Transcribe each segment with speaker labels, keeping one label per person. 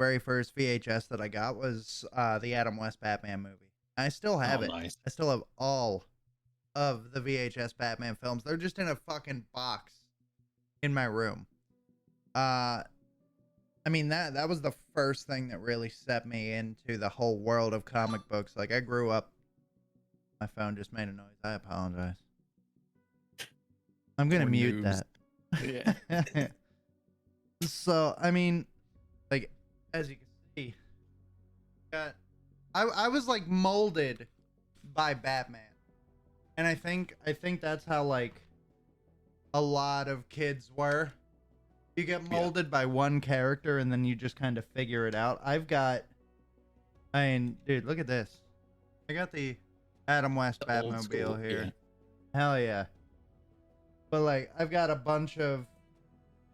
Speaker 1: Very first VHS that I got was the Adam West Batman movie. I still have
Speaker 2: Oh,
Speaker 1: it.
Speaker 2: nice.
Speaker 1: I still have all of the VHS Batman films. They're just in a fucking box in my room. I mean that was the first thing that really set me into the whole world of comic books. Like I grew up. My phone just made a noise. I apologize. I'm gonna
Speaker 2: More
Speaker 1: mute
Speaker 2: noobs. Yeah.
Speaker 1: that. So I mean, like as you can see, got I was like molded by Batman, and I think that's how like a lot of kids were. You get
Speaker 2: Yeah.
Speaker 1: molded by one character, and then you just kind of figure it out. I mean, dude, look at this. I got the Adam West
Speaker 2: The old school.
Speaker 1: Batmobile
Speaker 2: Yeah.
Speaker 1: here. Hell yeah. But like, I've got a bunch of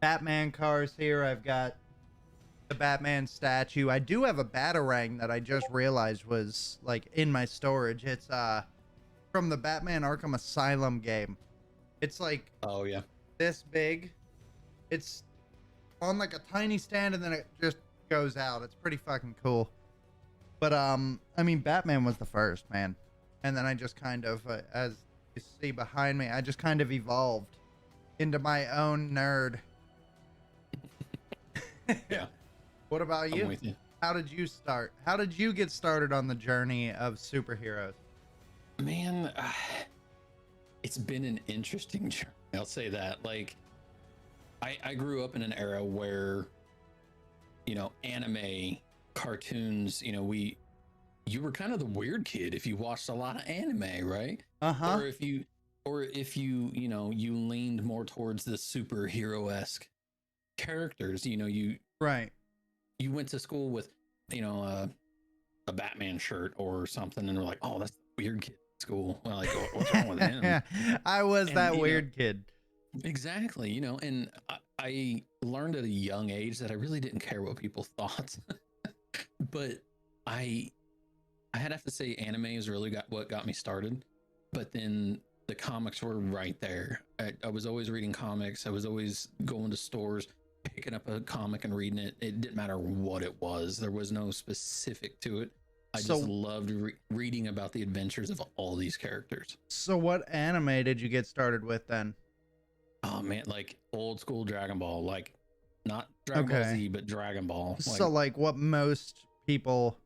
Speaker 1: Batman cars here. I've got the Batman statue. I do have a Batarang that I just realized was like in my storage. It's from the Batman Arkham Asylum game. It's like
Speaker 2: Oh, yeah.
Speaker 1: this big. It's on like a tiny stand and then it just goes out. It's pretty fucking cool. But I mean Batman was the first, man. And then I just kind of as you see behind me, I just kind of evolved into my own nerd.
Speaker 2: Yeah.
Speaker 1: What about
Speaker 2: I'm
Speaker 1: you?
Speaker 2: with you.
Speaker 1: How did you start? How did you get started on the journey of superheroes?
Speaker 2: Man, it's been an interesting journey. I'll say that. Like, I grew up in an era where, anime, cartoons, you were kind of the weird kid if you watched a lot of anime, right?
Speaker 1: Uh-huh.
Speaker 2: You leaned more towards the superhero-esque characters.
Speaker 1: Right.
Speaker 2: You went to school with, a Batman shirt or something, and we're like, oh, that's the weird kid at school. Well, like, what's wrong with him?
Speaker 1: I was
Speaker 2: And,
Speaker 1: that weird kid.
Speaker 2: Exactly, and I learned at a young age that I really didn't care what people thought. But I'd have to say anime is really what got me started. But then the comics were right there. I was always reading comics. I was always going to stores, picking up a comic and reading it. It didn't matter what it was. There was no specific to it. I just loved reading about the adventures of all these characters.
Speaker 1: So what anime did you get started with then?
Speaker 2: Oh man, like old school Dragon Ball, like not Dragon Ball Z, but Dragon Ball.
Speaker 1: So like what most people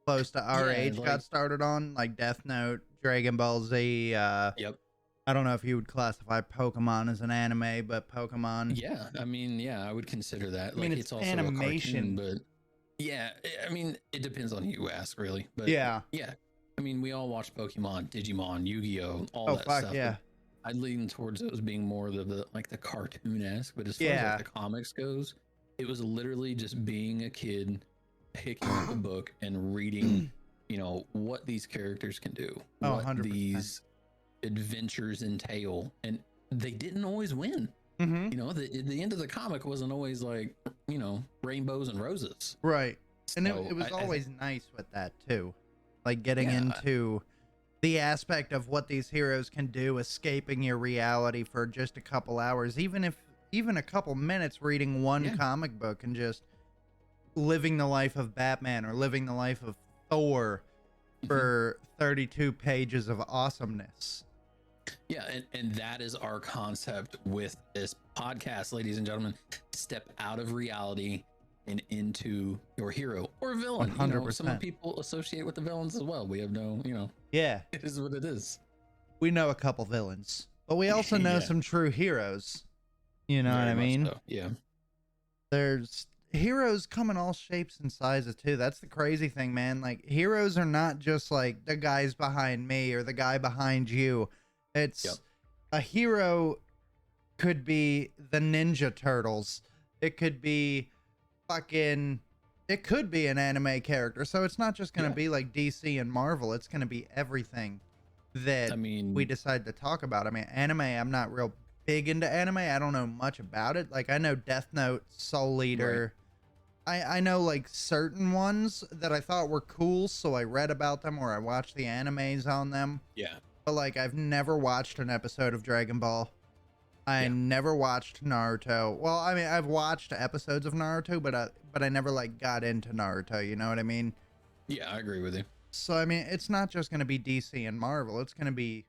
Speaker 1: close to our age
Speaker 2: like,
Speaker 1: got started on, like Death Note, Dragon Ball Z.
Speaker 2: Yep.
Speaker 1: I don't know if you would classify Pokemon as an anime, but Pokemon.
Speaker 2: Yeah, I mean, yeah, I would consider that.
Speaker 1: I mean, it's
Speaker 2: also
Speaker 1: animation,
Speaker 2: a cartoon, but yeah, I mean, it depends on who you ask, really. But
Speaker 1: yeah.
Speaker 2: I mean, we all watch Pokemon, Digimon, Yu-Gi-Oh, all that
Speaker 1: fuck
Speaker 2: stuff.
Speaker 1: yeah.
Speaker 2: I'd lean towards those being more the cartoon-esque, but as far as like the comics goes, it was literally just being a kid, picking up a book and reading, what these characters can do, what
Speaker 1: 100%.
Speaker 2: these adventures entail, and they didn't always win.
Speaker 1: Mm-hmm.
Speaker 2: The end of the comic wasn't always like, rainbows and roses.
Speaker 1: Right. And
Speaker 2: So
Speaker 1: it was always nice with that too. Like getting
Speaker 2: Yeah.
Speaker 1: into the aspect of what these heroes can do, escaping your reality for just a couple hours, even a couple minutes reading one comic book and just living the life of Batman or living the life of Thor for 32 pages of awesomeness.
Speaker 2: Yeah, and that is our concept with this podcast, ladies and gentlemen. Step out of reality and into your hero or villain.
Speaker 1: 100%.
Speaker 2: Some people associate with the villains as well. We have no,
Speaker 1: Yeah.
Speaker 2: it is what it is.
Speaker 1: We know a couple villains, but we also know some true heroes. You know
Speaker 2: Very
Speaker 1: what I
Speaker 2: much
Speaker 1: mean?
Speaker 2: so, yeah.
Speaker 1: There's heroes come in all shapes and sizes too. That's the crazy thing, man. Like heroes are not just like the guys behind me or the guy behind you. It's a hero could be the Ninja Turtles. It could be it could be an anime character. So it's not just going to be like DC and Marvel. It's going to be everything that we decide to talk about. I mean, anime, I'm not real big into anime. I don't know much about it. Like I know Death Note, Soul Eater. Right. I know like certain ones that I thought were cool, so I read about them or I watched the animes on them.
Speaker 2: Yeah.
Speaker 1: But like I've never watched an episode of Dragon Ball. I
Speaker 2: Yeah.
Speaker 1: never watched Naruto. Well, I mean, I've watched episodes of Naruto, but I never like got into Naruto. You know what I mean?
Speaker 2: Yeah, I agree with you.
Speaker 1: So I mean, it's not just gonna be DC and Marvel. It's gonna be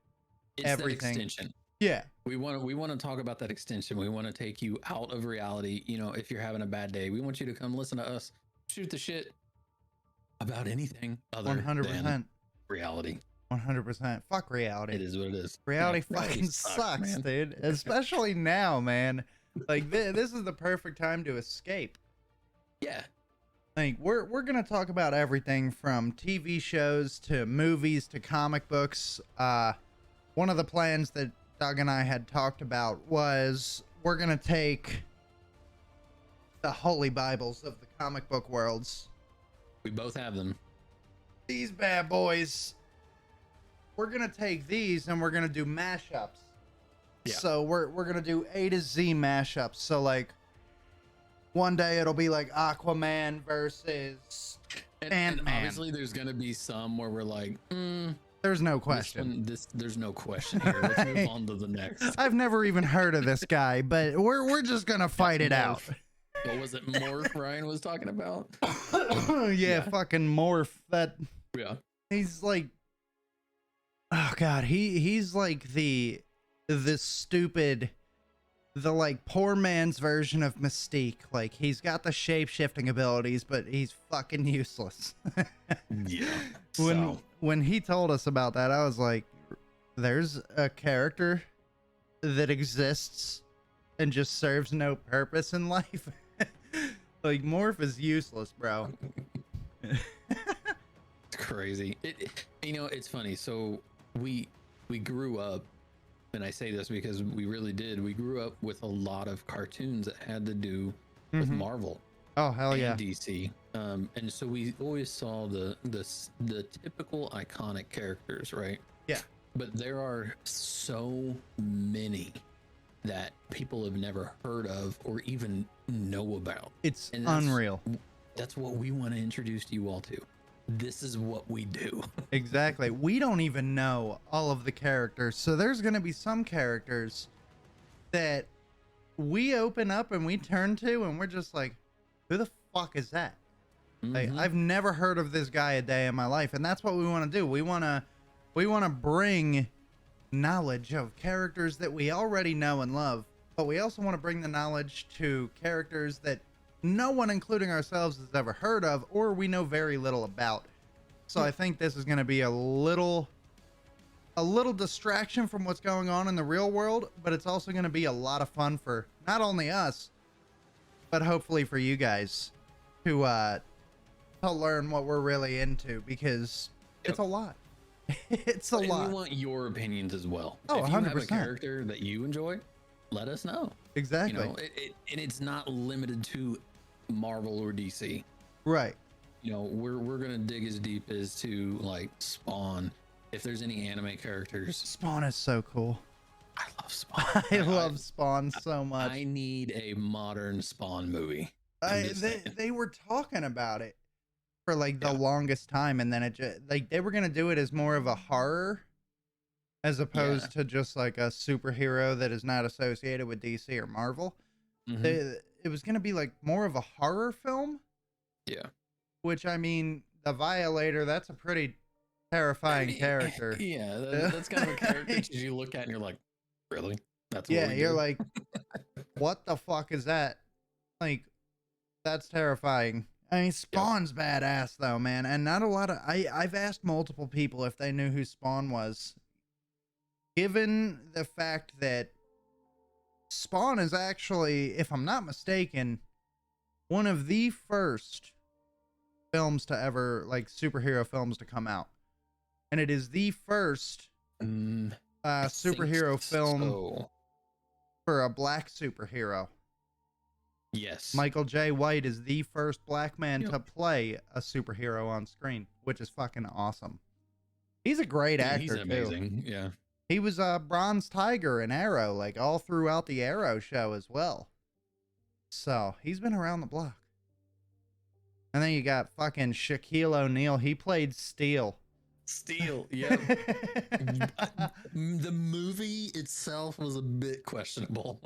Speaker 2: It's that
Speaker 1: everything.
Speaker 2: extension.
Speaker 1: Yeah.
Speaker 2: We want to talk about that extension. We want to take you out of reality. You know, if you're having a bad day, we want you to come listen to us shoot the shit about anything other than
Speaker 1: 100%.
Speaker 2: reality.
Speaker 1: 100%. Fuck reality.
Speaker 2: It is what it is.
Speaker 1: Reality
Speaker 2: Yeah,
Speaker 1: fucking sucks, dude. Especially now, man. Like this is the perfect time to escape.
Speaker 2: Yeah.
Speaker 1: Like we're gonna talk about everything from TV shows to movies to comic books. One of the plans that Doug and I had talked about was we're gonna take the holy Bibles of the comic book worlds.
Speaker 2: We both have them.
Speaker 1: These bad boys. We're gonna take these and we're gonna do mashups.
Speaker 2: Yeah.
Speaker 1: So we're gonna do A to Z mashups. So like one day it'll be like Aquaman versus
Speaker 2: And
Speaker 1: Ant-Man.
Speaker 2: obviously there's gonna be some where we're like,
Speaker 1: There's no question.
Speaker 2: there's no question here. Let's move on to the next.
Speaker 1: I've never even heard of this guy, but we're just gonna fight it out.
Speaker 2: What was it? Morph Ryan was talking about.
Speaker 1: Yeah, fucking Morph. That
Speaker 2: Yeah.
Speaker 1: he's like, oh god, he's like the stupid, the like poor man's version of Mystique. Like he's got the shape shifting abilities, but he's fucking useless.
Speaker 2: Yeah.
Speaker 1: When he told us about that, I was like, there's a character that exists and just serves no purpose in life. Like Morph is useless, bro.
Speaker 2: It's crazy. You know, it's funny. So we grew up, and I say this because we really did. We grew up with a lot of cartoons that had to do with Marvel.
Speaker 1: Oh hell yeah.
Speaker 2: And DC. And so we always saw the typical iconic characters, right?
Speaker 1: Yeah.
Speaker 2: But there are so many that people have never heard of or even know about.
Speaker 1: It's
Speaker 2: And
Speaker 1: unreal.
Speaker 2: That's what we want to introduce you all to. This is what we do.
Speaker 1: Exactly. We don't even know all of the characters. So there's going to be some characters that we open up and we turn to and we're just like, who the fuck is that? Like, I've never heard of this guy a day in my life. And that's what we want to do. We want to bring knowledge of characters that we already know and love, but we also want to bring the knowledge to characters that no one, including ourselves, has ever heard of or we know very little about. So I think this is going to be a little distraction from what's going on in the real world, but it's also going to be a lot of fun for not only us, but hopefully for you guys to learn what we're really into, because it's a lot. It's a lot.
Speaker 2: We want your opinions as well.
Speaker 1: Oh,
Speaker 2: if you
Speaker 1: 100%.
Speaker 2: have a character that you enjoy, let us know.
Speaker 1: Exactly.
Speaker 2: You know, and it's not limited to Marvel or DC.
Speaker 1: Right.
Speaker 2: You know, we're gonna dig as deep as to like Spawn. If there's any anime characters,
Speaker 1: Spawn is so cool.
Speaker 2: I love Spawn.
Speaker 1: I love Spawn so much.
Speaker 2: I need a modern Spawn movie.
Speaker 1: They were talking about it for like the longest time, and then it just like they were gonna do it as more of a horror as opposed to just like a superhero that is not associated with DC or Marvel. It was gonna be like more of a horror film.
Speaker 2: Yeah.
Speaker 1: Which, I mean, the Violator, that's a pretty terrifying character.
Speaker 2: Yeah, that's kind of a character that you look at and you're like, really? That's what we
Speaker 1: you're
Speaker 2: do?
Speaker 1: like, what the fuck is that? Like, that's terrifying. I mean, Spawn's badass though, man, and not a lot of. I've asked multiple people if they knew who Spawn was. Given the fact that Spawn is actually, if I'm not mistaken, one of the first films to ever, like, superhero films to come out, and it is the first superhero film for a black superhero.
Speaker 2: Yes.
Speaker 1: Michael J. White is the first black man to play a superhero on screen, which is fucking awesome. He's a great actor.
Speaker 2: He's amazing. Too. Yeah.
Speaker 1: He was a Bronze Tiger in Arrow, like all throughout the Arrow show as well. So he's been around the block. And then you got fucking Shaquille O'Neal. He played Steel
Speaker 2: Steel. Yep. The movie itself was a bit questionable.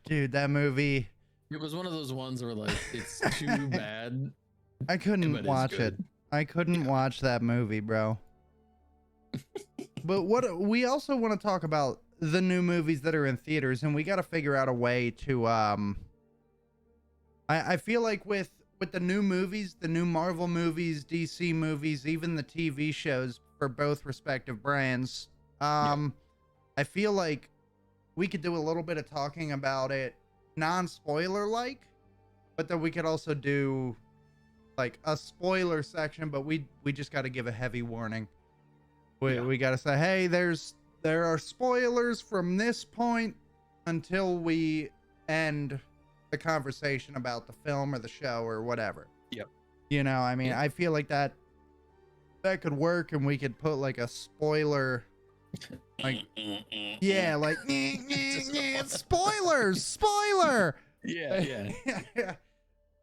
Speaker 1: Dude, that movie,
Speaker 2: It was one of those ones where like it's too bad,
Speaker 1: I couldn't
Speaker 2: but it's
Speaker 1: watch it.
Speaker 2: good.
Speaker 1: I couldn't watch that movie, bro. But what we also want to talk about the new movies that are in theaters, and we got to figure out a way to I feel like with the new movies, the new Marvel movies, DC movies, even the TV shows for both respective brands,
Speaker 2: Yep.
Speaker 1: I feel like we could do a little bit of talking about it non-spoiler like, but then we could also do like a spoiler section, but we just got to give a heavy warning. We got to say, hey, there are spoilers from this point until we end the conversation about the film or the show or whatever.
Speaker 2: Yep.
Speaker 1: You know, I mean,
Speaker 2: Yep.
Speaker 1: I feel like that could work, and we could put like a spoiler, like, yeah, like spoilers, spoiler.
Speaker 2: Yeah.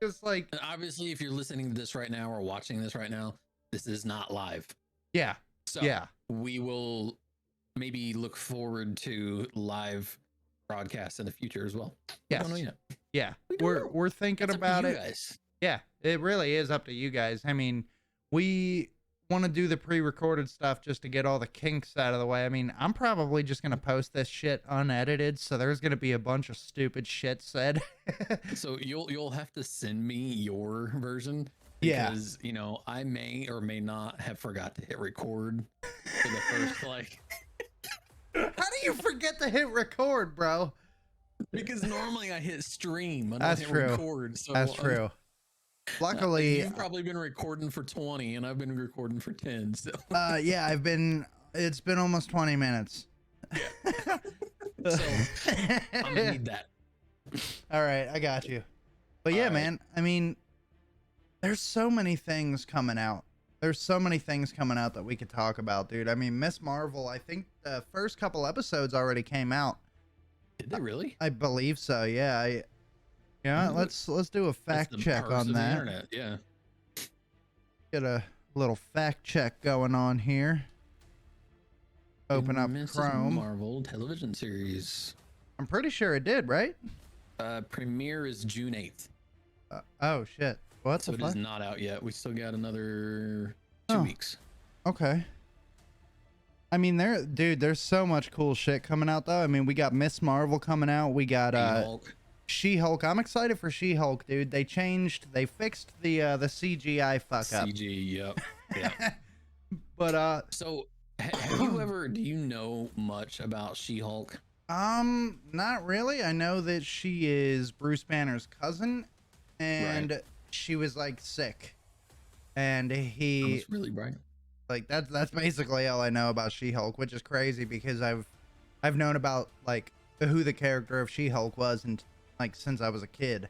Speaker 1: Just like,
Speaker 2: And obviously, if you're listening to this right now or watching this right now, this is not live.
Speaker 1: yeah,
Speaker 2: So
Speaker 1: yeah,
Speaker 2: we will maybe look forward to live broadcasts in the future as well. We don't know
Speaker 1: yes,
Speaker 2: yet.
Speaker 1: yeah.
Speaker 2: We don't know.
Speaker 1: We're thinking
Speaker 2: That's up to
Speaker 1: about
Speaker 2: you
Speaker 1: it.
Speaker 2: guys.
Speaker 1: Yeah, it really is up to you guys. I mean, we want to do the pre-recorded stuff just to get all the kinks out of the way. I mean, I'm probably just going to post this shit unedited, so there's going to be a bunch of stupid shit said.
Speaker 2: So you'll have to send me your version
Speaker 1: Yeah.
Speaker 2: because you know I may or may not have forgot to hit record for the first like
Speaker 1: How do you forget to hit record, bro?
Speaker 2: because normally I hit stream. I don't
Speaker 1: That's
Speaker 2: hit
Speaker 1: true.
Speaker 2: record. So
Speaker 1: That's true. Luckily,
Speaker 2: you've probably been recording for 20 and I've been recording for 10. So
Speaker 1: yeah, it's been almost 20 minutes.
Speaker 2: so I'm gonna need that.
Speaker 1: All right, I got you. But yeah,
Speaker 2: All right.
Speaker 1: man, I mean, there's so many things coming out. There's so many things coming out that we could talk about, dude. I mean, Miss Marvel, I think the first couple episodes already came out.
Speaker 2: Did they really?
Speaker 1: I believe so. Yeah. Yeah,
Speaker 2: Ooh,
Speaker 1: let's do a
Speaker 2: That's
Speaker 1: fact
Speaker 2: the
Speaker 1: check
Speaker 2: perks
Speaker 1: on
Speaker 2: of the
Speaker 1: that.
Speaker 2: internet. Yeah.
Speaker 1: Get a little fact check going on here. Open up
Speaker 2: Mrs.
Speaker 1: Chrome.
Speaker 2: Marvel television series.
Speaker 1: I'm pretty sure it did, right?
Speaker 2: Premiere is June 8th.
Speaker 1: Oh shit. What
Speaker 2: So
Speaker 1: the
Speaker 2: it is
Speaker 1: fuck?
Speaker 2: not out yet. We still got another 2
Speaker 1: Oh.
Speaker 2: weeks.
Speaker 1: Okay. I mean, there's so much cool shit coming out though. I mean, we got Miss Marvel coming out. We got
Speaker 2: She-Hulk.
Speaker 1: She-Hulk. I'm excited for She-Hulk, dude. They fixed the CGI fuck up.
Speaker 2: CG. Yep. Yeah.
Speaker 1: But
Speaker 2: So have you ever? Do you know much about She-Hulk?
Speaker 1: not really. I know that she is Bruce Banner's cousin, and she was like sick, and he
Speaker 2: That's really bright.
Speaker 1: like that's basically all I know about She-Hulk, which is crazy because I've known about like who the character of She-Hulk was and like since I was a kid.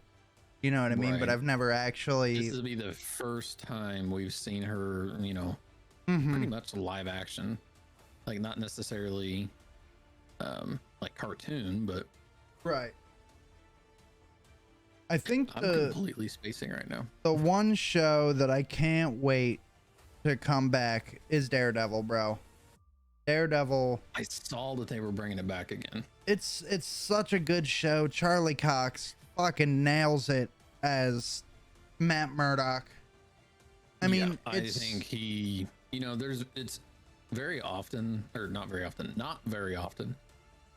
Speaker 1: You know what I mean? But
Speaker 2: Right.
Speaker 1: I've never actually
Speaker 2: This will be the first time we've seen her. You know,
Speaker 1: Mhm.
Speaker 2: pretty much live action, like not necessarily, like cartoon, but
Speaker 1: Right. I think
Speaker 2: I'm
Speaker 1: the
Speaker 2: completely spacing right now.
Speaker 1: one show that I can't wait to come back is Daredevil, bro. Daredevil,
Speaker 2: I saw that they were bringing it back again.
Speaker 1: it's such a good show. Charlie Cox fucking nails it as Matt Murdock. I mean,
Speaker 2: Yeah, I
Speaker 1: it's
Speaker 2: think he, you know, it's very often, or not very often,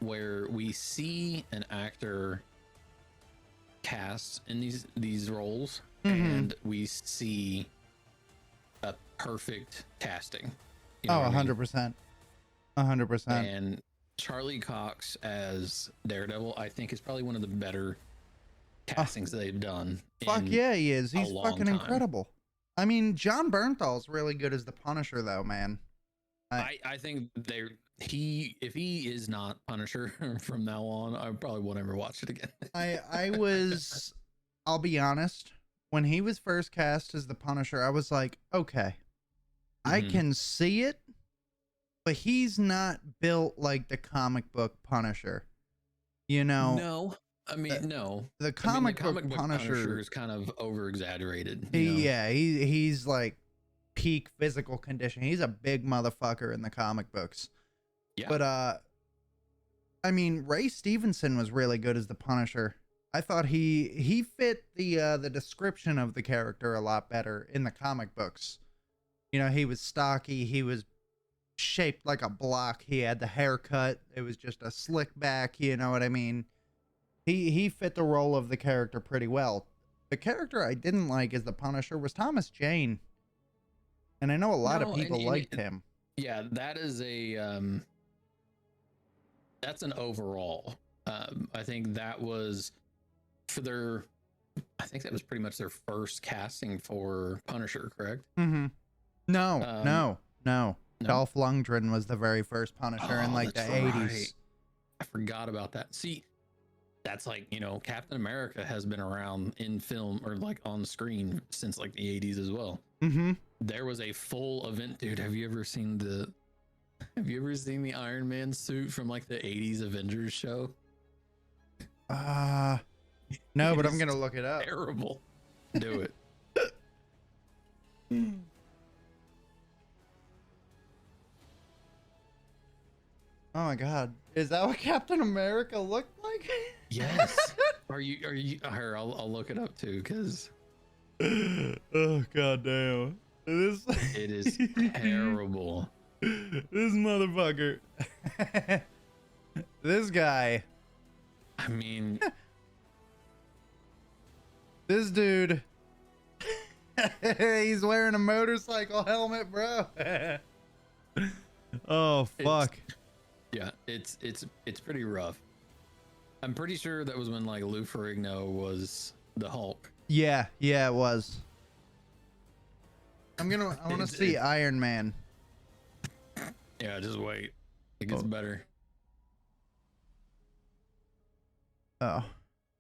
Speaker 2: where we see an actor cast in these roles,
Speaker 1: Mhm.
Speaker 2: and we see a perfect casting. You know
Speaker 1: oh,
Speaker 2: what I mean?
Speaker 1: 100%. 100%.
Speaker 2: And Charlie Cox as Daredevil, I think, is probably one of the better castings they've done.
Speaker 1: Fuck
Speaker 2: in
Speaker 1: yeah, he is.
Speaker 2: a
Speaker 1: He's
Speaker 2: long
Speaker 1: fucking
Speaker 2: time.
Speaker 1: incredible. I mean, John Bernthal's really good as the Punisher though, man.
Speaker 2: I think if he is not Punisher from now on, I probably won't ever watch it again.
Speaker 1: I was I'll be honest, when he was first cast as the Punisher, I was like, okay, I
Speaker 2: Mhm.
Speaker 1: can see it, but he's not built like the comic book Punisher. You know,
Speaker 2: No, I mean no.
Speaker 1: the
Speaker 2: I mean,
Speaker 1: comic,
Speaker 2: the comic
Speaker 1: book
Speaker 2: book
Speaker 1: Punisher,
Speaker 2: is kind of over exaggerated.
Speaker 1: he's like peak physical condition. He's a big motherfucker in the comic books.
Speaker 2: Yeah.
Speaker 1: But I mean, Ray Stevenson was really good as the Punisher. I thought he fit the description of the character a lot better in the comic books. You know, he was stocky, he was shaped like a block, he had the haircut, it was just a slick back, you know what I mean? He fit the role of the character pretty well. The character I didn't like as the Punisher was Thomas Jane. And I know a lot of people liked him.
Speaker 2: Yeah, that is that's an overall. I think that was I think that was pretty much their first casting for Punisher, correct?
Speaker 1: Mm-hmm. No. Dolph Lundgren was the very first Punisher in like the 80s. Right.
Speaker 2: I forgot about that. See, that's like, you know, Captain America has been around in film or like on the screen since like the 80s as well.
Speaker 1: Mm-hmm.
Speaker 2: There was a full event, dude. Have you ever seen the Iron Man suit from like the 80s Avengers show?
Speaker 1: No, but I'm gonna look it up.
Speaker 2: Terrible. Do it.
Speaker 1: Oh my god. Is that what Captain America looked like?
Speaker 2: Yes. Are you here, I'll look it up too, because
Speaker 1: oh god damn.
Speaker 2: It is terrible.
Speaker 1: This motherfucker. This guy.
Speaker 2: I mean,
Speaker 1: this dude. He's wearing a motorcycle helmet, bro. Oh fuck.
Speaker 2: It's pretty rough. I'm pretty sure that was when like Lou Ferrigno was the Hulk.
Speaker 1: Yeah, it was. I want to see Iron Man.
Speaker 2: Yeah, just wait. It gets better.
Speaker 1: Oh,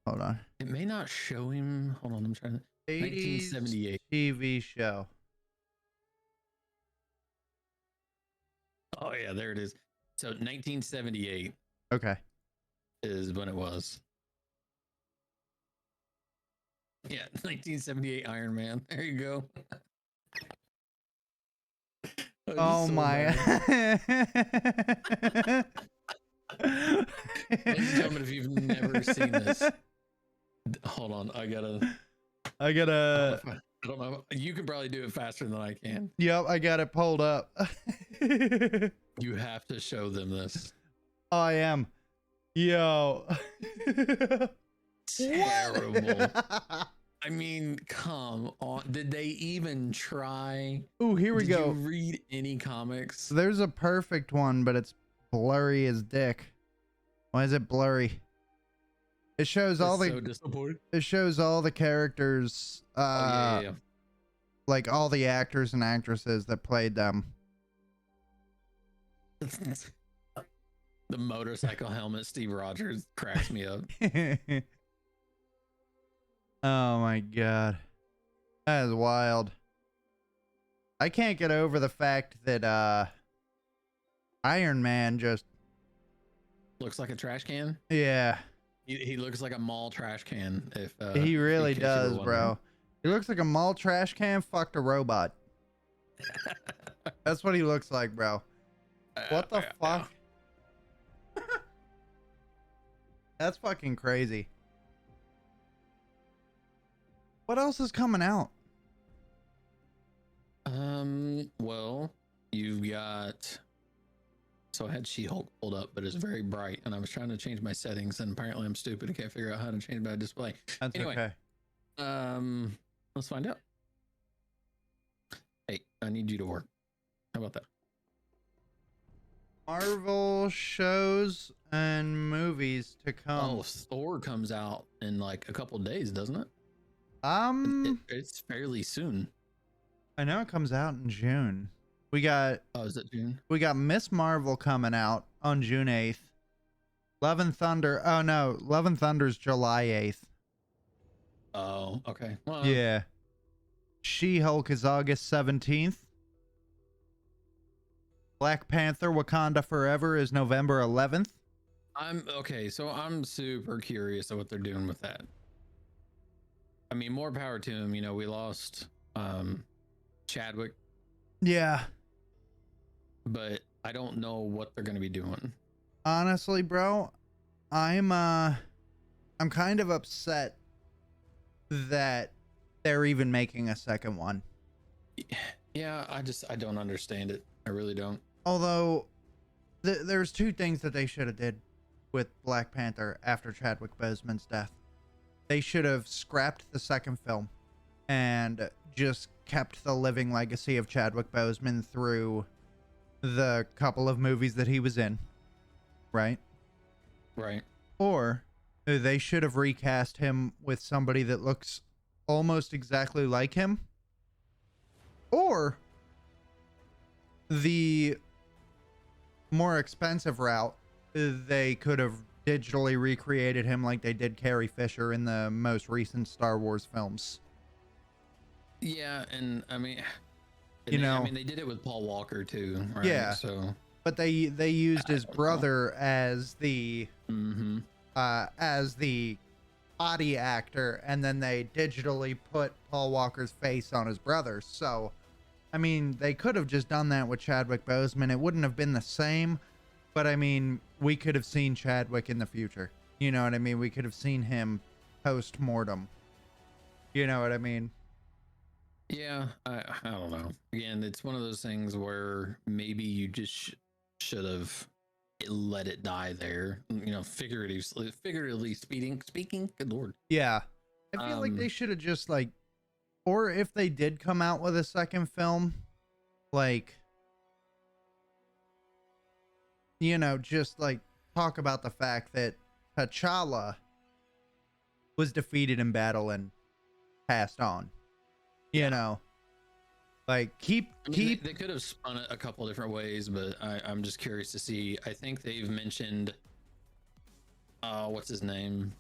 Speaker 1: hold on.
Speaker 2: It may not show him. Hold on, I'm trying to. 1978
Speaker 1: TV show.
Speaker 2: Oh yeah, there it is. So 1978.
Speaker 1: Okay.
Speaker 2: Is when it was. Yeah, 1978 Iron Man. There you go.
Speaker 1: Oh my.
Speaker 2: Ladies and gentlemen, if you've never seen this, hold on. I don't know. You can probably do it faster than I can.
Speaker 1: Yep, I got it pulled up.
Speaker 2: You have to show them this.
Speaker 1: I am. Yo.
Speaker 2: Terrible. I mean, come on. Did they even try?
Speaker 1: Ooh, here we go.
Speaker 2: Did you read any comics?
Speaker 1: There's a perfect one, but it's blurry as dick. Why is it blurry? It shows all the.
Speaker 2: So disappointed.
Speaker 1: It shows all the characters.
Speaker 2: Yeah.
Speaker 1: Like all the actors and actresses that played them.
Speaker 2: The motorcycle helmet Steve Rogers cracks me up.
Speaker 1: Oh my god. That is wild. I can't get over the fact that Iron Man just
Speaker 2: looks like a trash can.
Speaker 1: Yeah.
Speaker 2: He looks like a mall trash can. If
Speaker 1: he really does, bro. He looks like a mall trash can fucked a robot. That's what he looks like, bro. What the fuck? That's fucking crazy. What else is coming out?
Speaker 2: Well, you've got. So I had She-Hulk pulled up, but it's very bright, and I was trying to change my settings, and apparently I'm stupid. I can't figure out how to change my display.
Speaker 1: That's anyway,
Speaker 2: okay. Let's find out. Hey, I need you to work. How about that?
Speaker 1: Marvel shows and movies to come.
Speaker 2: Oh, Thor comes out in like a couple days, doesn't it? It's fairly soon.
Speaker 1: I know it comes out in June. We got.
Speaker 2: Oh, is it June?
Speaker 1: We got Miss Marvel coming out on June 8th. Love and Thunder. Oh no, Love and Thunder's July 8th.
Speaker 2: Oh, okay. Well,
Speaker 1: yeah. She-Hulk is August 17th. Black Panther Wakanda Forever is November 11th.
Speaker 2: So I'm super curious of what they're doing with that. I mean, more power to him. You know, we lost Chadwick
Speaker 1: Yeah.
Speaker 2: but I don't know what they're going to be doing.
Speaker 1: Honestly, bro, I'm kind of upset that they're even making a second one.
Speaker 2: Yeah, I don't understand it. I really don't.
Speaker 1: Although there's two things that they should have did with Black Panther after Chadwick Boseman's death. They should have scrapped the second film and just kept the living legacy of Chadwick Boseman through the couple of movies that he was in, right?
Speaker 2: Right.
Speaker 1: Or they should have recast him with somebody that looks almost exactly like him. Or the more expensive route, they could have digitally recreated him like they did Carrie Fisher in the most recent Star Wars films.
Speaker 2: Yeah, and I mean,
Speaker 1: You know,
Speaker 2: they did it with Paul Walker too, right?
Speaker 1: yeah,
Speaker 2: So
Speaker 1: but they used
Speaker 2: I
Speaker 1: his
Speaker 2: don't know.
Speaker 1: brother
Speaker 2: Mm-hmm.
Speaker 1: as the body actor, and then they digitally put Paul Walker's face on his brother. So, I mean, they could have just done that with Chadwick Boseman. It wouldn't have been the same, but I mean, we could have seen Chadwick in the future. You know what I mean? We could have seen him post mortem. You know what I mean?
Speaker 2: Yeah, I don't know. Again, it's one of those things where maybe you just should have let it die there. You know, figuratively speaking. Good lord.
Speaker 1: Yeah. I feel like they
Speaker 2: Um,
Speaker 1: should have just like, or if they did come out with a second film, like, you know, just like talk about the fact that T'Challa was defeated in battle and passed on. You
Speaker 2: yeah.
Speaker 1: know, like keep
Speaker 2: I mean,
Speaker 1: keep
Speaker 2: they could have spun it a couple different ways, but I'm just curious to see. I think they've mentioned, what's his name?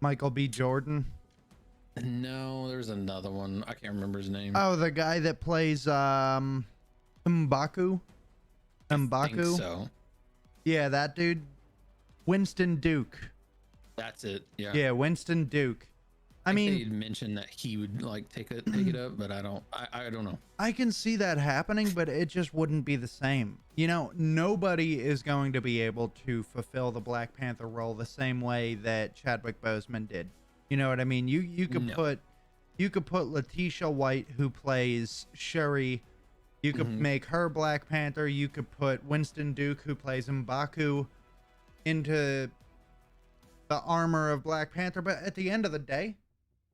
Speaker 1: Michael B. Jordan.
Speaker 2: No, there's another one. I can't remember his name.
Speaker 1: Oh, the guy that plays M'Baku.
Speaker 2: I think
Speaker 1: M'Baku.
Speaker 2: so.
Speaker 1: Yeah, that dude. Winston Duke.
Speaker 2: That's it. Yeah.
Speaker 1: Yeah, Winston Duke. I
Speaker 2: I think
Speaker 1: mean,
Speaker 2: they'd mentioned that he would like take it up, but I don't know.
Speaker 1: I can see that happening, but it just wouldn't be the same. You know, nobody is going to be able to fulfill the Black Panther role the same way that Chadwick Boseman did. You know what I mean?
Speaker 2: No.
Speaker 1: You could put Letitia White, who plays Shuri. You could
Speaker 2: Mhm.
Speaker 1: make her Black Panther. You could put Winston Duke, who plays M'Baku, into the armor of Black Panther. But at the end of the day,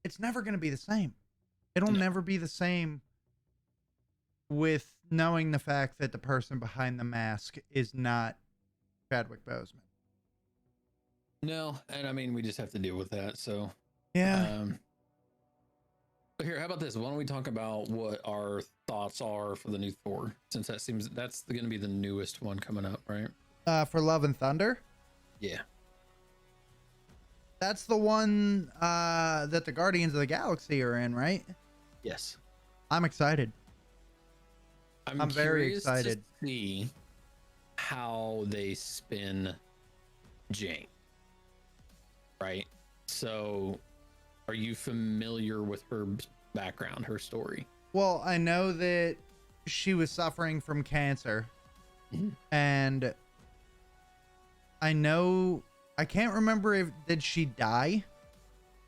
Speaker 1: it's never going to be the same. It'll
Speaker 2: No.
Speaker 1: never be the same with knowing the fact that the person behind the mask is not Chadwick Boseman.
Speaker 2: No, and I mean we just have to deal with that. So,
Speaker 1: Yeah.
Speaker 2: um, but here, how about this? Why don't we talk about what our thoughts are for the new Thor, since that's going to be the newest one coming up, right?
Speaker 1: For Love and Thunder,
Speaker 2: Yeah.
Speaker 1: that's the one that the Guardians of the Galaxy are in, right?
Speaker 2: Yes.
Speaker 1: I'm excited.
Speaker 2: I'm
Speaker 1: very
Speaker 2: curious
Speaker 1: excited.
Speaker 2: to see how they spin Jane. Right. So, are you familiar with her background, her story?
Speaker 1: Well, I know that she was suffering from cancer, and I can't remember if did she die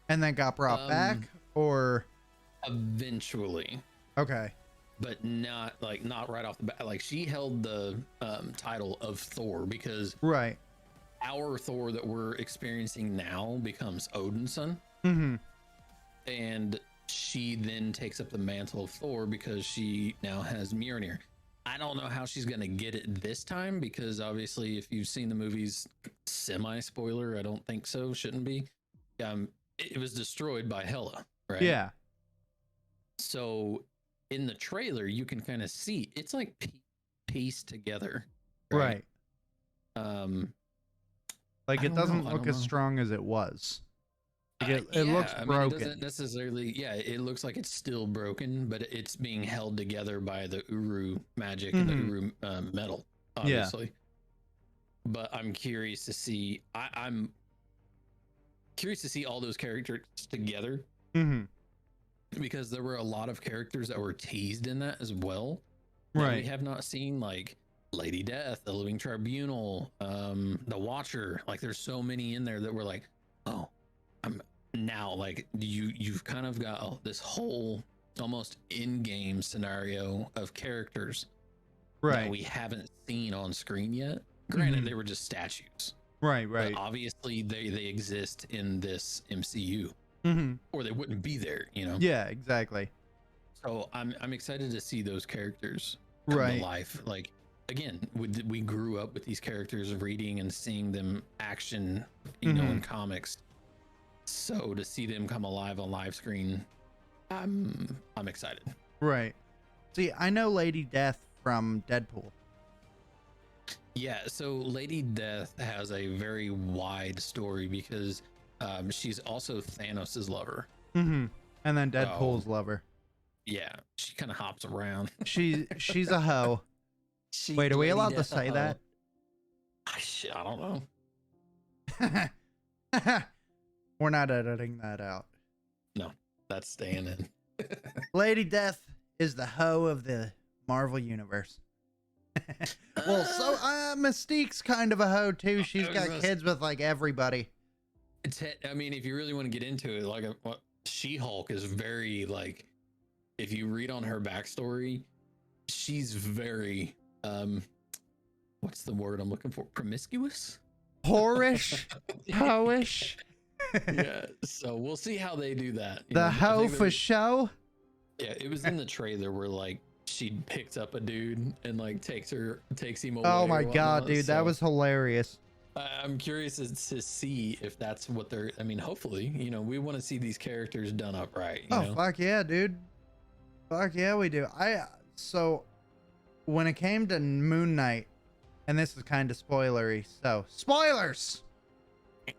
Speaker 1: and then got brought back, or
Speaker 2: Eventually,
Speaker 1: okay.
Speaker 2: but not right off the bat. Like she held the title of Thor because
Speaker 1: Right.
Speaker 2: our Thor that we're experiencing now becomes Odin's son,
Speaker 1: Mm-hmm.
Speaker 2: and she then takes up the mantle of Thor because she now has Mjolnir. I don't know how she's going to get it this time because obviously, if you've seen the movies, semi spoiler, I don't think so, shouldn't be. It was destroyed by Hela, right?
Speaker 1: Yeah.
Speaker 2: So in the trailer, you can kind of see it's like pieced together,
Speaker 1: Right.
Speaker 2: Um,
Speaker 1: Like
Speaker 2: I
Speaker 1: it
Speaker 2: don't know.
Speaker 1: doesn't
Speaker 2: I
Speaker 1: look
Speaker 2: don't
Speaker 1: as
Speaker 2: know.
Speaker 1: strong as it was. Like it looks
Speaker 2: I mean,
Speaker 1: broken.
Speaker 2: it doesn't necessarily. Yeah, it looks like it's still broken, but it's being held together by the Uru magic and the Uru metal, obviously. But I'm curious to see. I'm curious to see all those characters together
Speaker 1: Mm-hmm.
Speaker 2: because there were a lot of characters that were teased in that as well. that we
Speaker 1: Right.
Speaker 2: have not seen, like Lady Death, the Living Tribunal, the Watcher. Like there's so many in there that we're like, oh, I'm now like you've kind of got this whole almost in-game scenario of characters that
Speaker 1: Right.
Speaker 2: we haven't seen on screen yet. Granted,
Speaker 1: Mhm.
Speaker 2: they were just statues,
Speaker 1: Right.
Speaker 2: but
Speaker 1: Right.
Speaker 2: obviously they exist in this MCU,
Speaker 1: Mm-hmm.
Speaker 2: or they wouldn't be there, you know.
Speaker 1: Yeah, exactly.
Speaker 2: So I'm excited to see those characters come to
Speaker 1: Right.
Speaker 2: life. Like again, we grew up with these characters, reading and seeing them action, you know, in comics. So to see them come alive on live screen, I'm excited.
Speaker 1: Right. See, I know Lady Death from Deadpool.
Speaker 2: Yeah, so Lady Death has a very wide story because she's also Thanos' lover.
Speaker 1: Mm-hmm. And then Deadpool's
Speaker 2: Oh.
Speaker 1: lover.
Speaker 2: Yeah, she kind of hops around.
Speaker 1: She's a hoe. Wait, are we
Speaker 2: Lady
Speaker 1: allowed to
Speaker 2: Death,
Speaker 1: say that?
Speaker 2: I don't know.
Speaker 1: We're not editing that out.
Speaker 2: No, that's staying in.
Speaker 1: Lady Death is the hoe of the Marvel universe. Well, so Mystique's kind of a hoe too. She's got kids with like everybody.
Speaker 2: I mean, if you really want to get into it, like She-Hulk is very like, if you read on her backstory, she's very what's the word I'm looking for? Promiscuous?
Speaker 1: Whorish, hoish.
Speaker 2: Yeah, so we'll see how they do that.
Speaker 1: The hoe for show.
Speaker 2: Yeah, it was in the trailer where like she picks up a dude and like takes him away.
Speaker 1: Oh my god, dude, that was hilarious.
Speaker 2: I'm curious to see if that's what they're. I mean, hopefully, you know, we want to see these characters done up right. You know?
Speaker 1: Fuck yeah, dude. Fuck yeah, we do. So when it came to Moon Knight, and this is kind of spoilery, so spoilers.
Speaker 2: You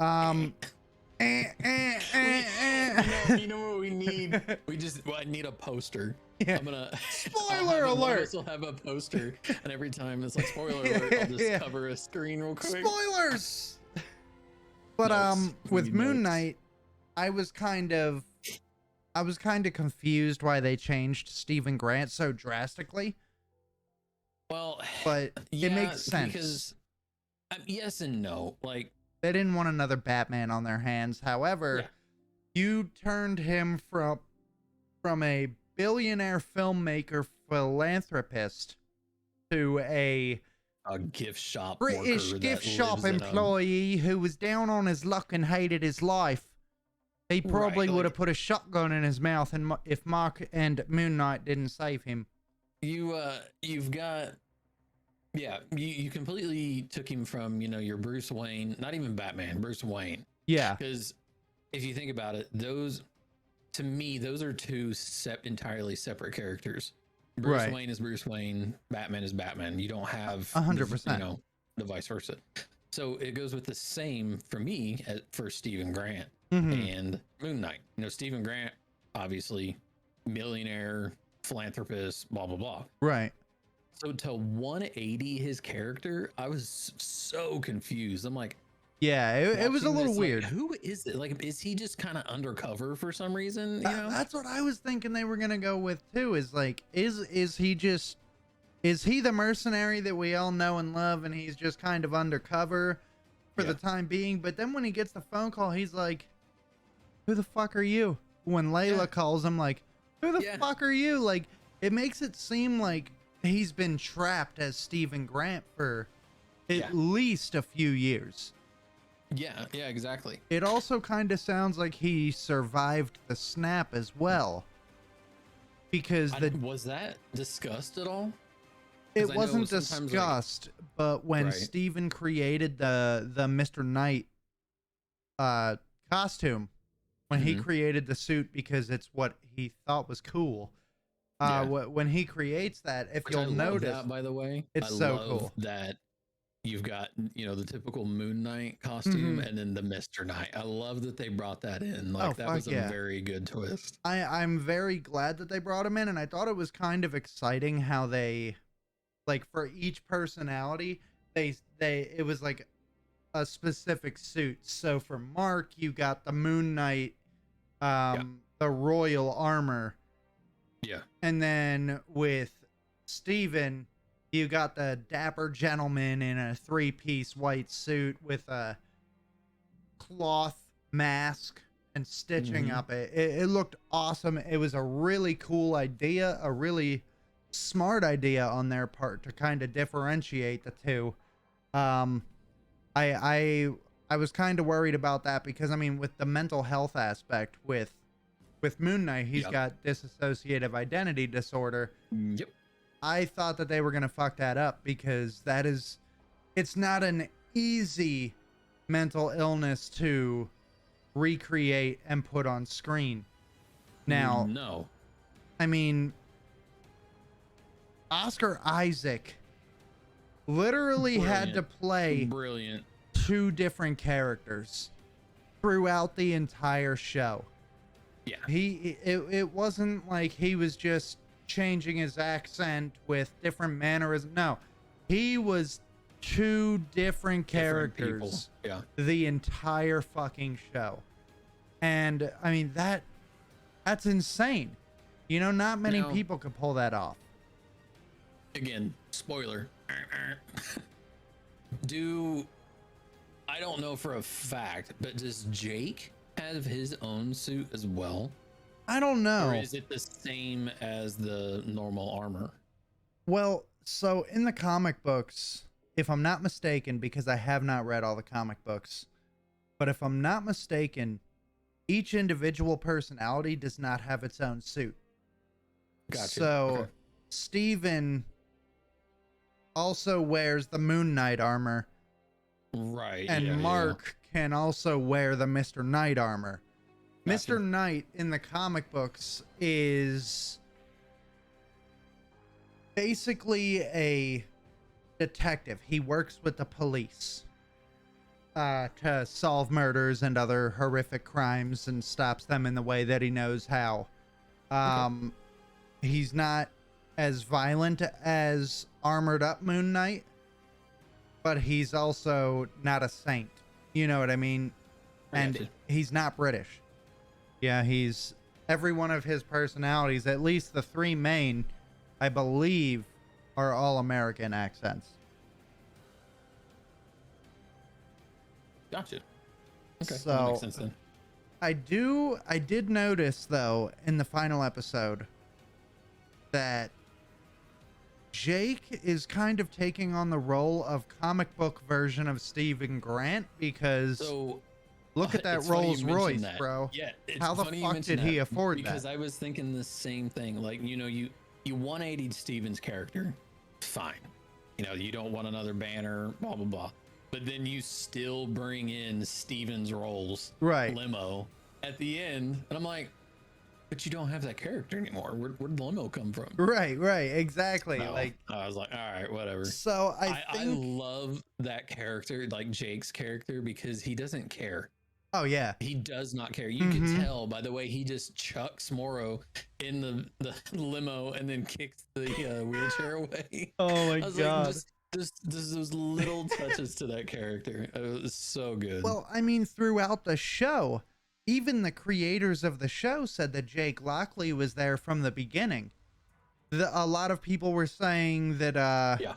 Speaker 2: know what we need? I need a poster.
Speaker 1: Yeah.
Speaker 2: I'm gonna
Speaker 1: Spoiler alert.
Speaker 2: We'll have a poster, and every time it's like spoiler alert, I'll just cover a screen real quick.
Speaker 1: Spoilers. But
Speaker 2: Notes.
Speaker 1: with
Speaker 2: We need
Speaker 1: Moon
Speaker 2: notes.
Speaker 1: Knight, I was kind of confused why they changed Stephen Grant so drastically.
Speaker 2: Well,
Speaker 1: But it makes sense.
Speaker 2: because yes and no. Like
Speaker 1: They didn't want another Batman on their hands. However, you turned him from a billionaire filmmaker philanthropist to a
Speaker 2: gift shop
Speaker 1: British
Speaker 2: worker
Speaker 1: gift
Speaker 2: that
Speaker 1: shop
Speaker 2: lives in
Speaker 1: employee who was down on his luck and hated his life. He probably
Speaker 2: Right,
Speaker 1: would
Speaker 2: like-
Speaker 1: have put a shotgun in his mouth, and if Mark and Moon Knight didn't save him.
Speaker 2: You've got you completely took him from, you know, your Bruce Wayne, not even Batman, Bruce Wayne.
Speaker 1: Yeah,
Speaker 2: Because if you think about it, those to me, those are two entirely separate characters. Bruce
Speaker 1: Right.
Speaker 2: Wayne is Bruce Wayne, Batman is Batman. You don't have
Speaker 1: 100%.
Speaker 2: you know, the vice versa. So it goes with the same for me for Stephen Grant
Speaker 1: Mhm.
Speaker 2: and Moon Knight. You know, Stephen Grant, obviously millionaire, philanthropist, blah blah blah.
Speaker 1: Right.
Speaker 2: So to 180 his character, I was so confused. I'm like,
Speaker 1: Yeah, it was a
Speaker 2: watching
Speaker 1: little
Speaker 2: this, like,
Speaker 1: weird.
Speaker 2: who is it? Like, is he just kind of undercover for some reason? You know?
Speaker 1: That's what I was thinking they were gonna go with too. Is like, is he the mercenary that we all know and love, and he's just kind of undercover for the time being? But then when he gets the phone call, he's like, "Who the fuck are you?" When Layla calls him, like, "Who the fuck are you?" Like, it makes it seem like he's been trapped as Stephen Grant for at least a few years.
Speaker 2: Yeah, exactly.
Speaker 1: It also kind of sounds like he survived the snap as well. Because
Speaker 2: Was that discussed at all?
Speaker 1: it
Speaker 2: 'Cause I know
Speaker 1: wasn't
Speaker 2: sometimes, like-
Speaker 1: discussed, but when
Speaker 2: Right.
Speaker 1: Steven created the Mr. Knight costume, when he
Speaker 2: Mhm.
Speaker 1: created the suit because it's what he thought was cool. When he creates that, if
Speaker 2: Which I
Speaker 1: you'll
Speaker 2: love
Speaker 1: notice,
Speaker 2: that, by the way,
Speaker 1: it's
Speaker 2: I
Speaker 1: so
Speaker 2: love
Speaker 1: cool.
Speaker 2: that you've got, you know, the typical Moon Knight costume
Speaker 1: Mhm.
Speaker 2: and then the Mr. Knight. I love that they brought that in. Like,
Speaker 1: Oh,
Speaker 2: that
Speaker 1: fuck
Speaker 2: was a
Speaker 1: yeah.
Speaker 2: very good twist.
Speaker 1: I'm very glad that they brought him in, and I thought it was kind of exciting how they, like, for each personality, it was like a specific suit. So for Mark, you got the Moon Knight, the royal armor,
Speaker 2: Yeah.
Speaker 1: and then with Steven, you got the dapper gentleman in a three-piece white suit with a cloth mask and stitching
Speaker 2: Mm-hmm.
Speaker 1: up it looked awesome. It was a really cool idea, a really smart idea on their part to kind of differentiate the two. um I was kind of worried about that because I mean with the mental health aspect with Moon Knight, he's
Speaker 2: Yep.
Speaker 1: got dissociative identity disorder.
Speaker 2: Yep.
Speaker 1: I thought that they were going to fuck that up because it's not an easy mental illness to recreate and put on screen. Now,
Speaker 2: No.
Speaker 1: I mean, Oscar Isaac literally had to
Speaker 2: Brilliant.
Speaker 1: play
Speaker 2: Brilliant.
Speaker 1: two different characters throughout the entire show.
Speaker 2: Yeah.
Speaker 1: It wasn't like he was just changing his accent with different mannerisms. No, he was two different
Speaker 2: Different people.
Speaker 1: characters
Speaker 2: Yeah.
Speaker 1: the entire fucking show. And I mean that's insane. You know, not many
Speaker 2: Now,
Speaker 1: people could pull that off.
Speaker 2: again, spoiler. Do I don't know for a fact, but does Jake have his own suit as well?
Speaker 1: I don't
Speaker 2: Or
Speaker 1: know.
Speaker 2: is it the same as the normal armor?
Speaker 1: Well, so in the comic books, if I'm not mistaken, because I have not read all the comic books, but if I'm not mistaken, each individual personality does not have its own suit.
Speaker 2: Gotcha.
Speaker 1: So
Speaker 2: Okay.
Speaker 1: Steven also wears the Moon Knight armor,
Speaker 2: Right.
Speaker 1: and
Speaker 2: yeah,
Speaker 1: Mark can also wear the Mr. Knight armor.
Speaker 2: Gotcha.
Speaker 1: Mr. Knight in the comic books is basically a detective. He works with the police to solve murders and other horrific crimes and stops them in the way that he knows how. He's not as violent as armored up Moon Knight, but he's also not a saint. You know what I mean?
Speaker 2: I
Speaker 1: And
Speaker 2: gotcha.
Speaker 1: he's not British. Yeah, he's every one of his personalities, at least the three main, I believe, are all American accents.
Speaker 2: Gotcha. Okay. That
Speaker 1: So
Speaker 2: makes sense then.
Speaker 1: I did notice though in the final episode that Jake is kind of taking on the role of comic book version of Stephen Grant because
Speaker 2: So
Speaker 1: look at that
Speaker 2: it's funny
Speaker 1: Rolls
Speaker 2: you mention
Speaker 1: Royce,
Speaker 2: that.
Speaker 1: bro.
Speaker 2: Yeah. It's
Speaker 1: How the
Speaker 2: funny you
Speaker 1: fuck
Speaker 2: mention
Speaker 1: did he
Speaker 2: that
Speaker 1: afford
Speaker 2: because
Speaker 1: that?
Speaker 2: I was thinking the same thing. Like, you 180'd Steven's character. Fine. You don't want another banner, blah, blah, blah. But then you still bring in Steven's Rolls
Speaker 1: Right.
Speaker 2: limo at the end. And I'm like, but you don't have that character anymore. Where'd the limo come from?
Speaker 1: Right, exactly.
Speaker 2: No.
Speaker 1: Like,
Speaker 2: I was like, all right, whatever.
Speaker 1: so
Speaker 2: I
Speaker 1: think
Speaker 2: love that character, like Jake's character, because he doesn't care.
Speaker 1: oh yeah.
Speaker 2: He does not care. You can tell by the way he just chucks Morrow in the limo and then kicks the wheelchair away.
Speaker 1: Oh my
Speaker 2: I was
Speaker 1: god.
Speaker 2: like, just those little touches to that character. It was so good.
Speaker 1: Well, I mean, throughout the show, even the creators of the show said that Jake Lockley was there from the beginning. A lot of people were saying that
Speaker 2: yeah,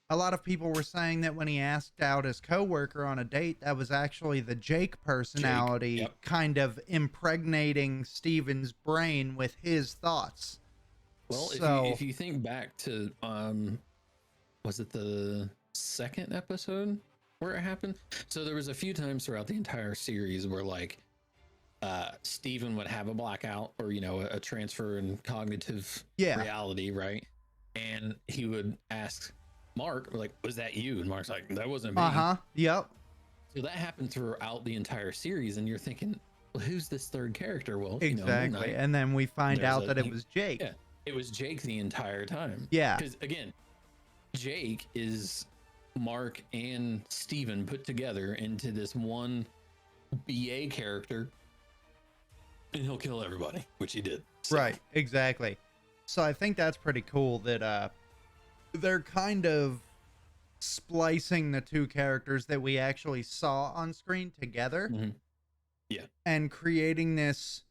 Speaker 1: a lot of people were saying that when he asked out his coworker on a date, that was actually the Jake personality
Speaker 2: Yep.
Speaker 1: kind of impregnating Steven's brain with his thoughts.
Speaker 2: well,
Speaker 1: So,
Speaker 2: if you think back to was it the second episode where it happened? So there was a few times throughout the entire series where like Steven would have a blackout or a transfer in cognitive
Speaker 1: yeah.
Speaker 2: reality, right? And he would ask Mark, like, was that you? And Mark's like, that wasn't me.
Speaker 1: Yep.
Speaker 2: So that happened throughout the entire series, and you're thinking, well, who's this third character? Well,
Speaker 1: Exactly. And then we find
Speaker 2: There's
Speaker 1: out that it was Jake.
Speaker 2: yeah, it was Jake the entire time.
Speaker 1: Yeah.
Speaker 2: Because again, Jake is Mark and Steven put together into this one BA character, and he'll kill everybody, which he did. So,
Speaker 1: Right, exactly. So I think that's pretty cool that they're kind of splicing the two characters that we actually saw on screen together
Speaker 2: mhm. Yeah.
Speaker 1: and creating this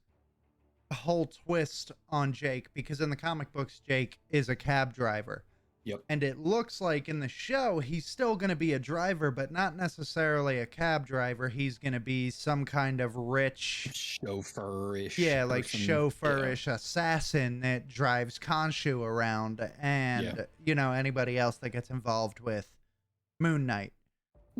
Speaker 1: whole twist on Jake, because in the comic books, Jake is a cab driver.
Speaker 2: Yep.
Speaker 1: And it looks like in the show, he's still going to be a driver, but not necessarily a cab driver. He's going to be some kind of rich,
Speaker 2: Chauffeur-ish.
Speaker 1: yeah, like
Speaker 2: person.
Speaker 1: chauffeurish assassin that drives Khonshu around, and anybody else that gets involved with Moon Knight.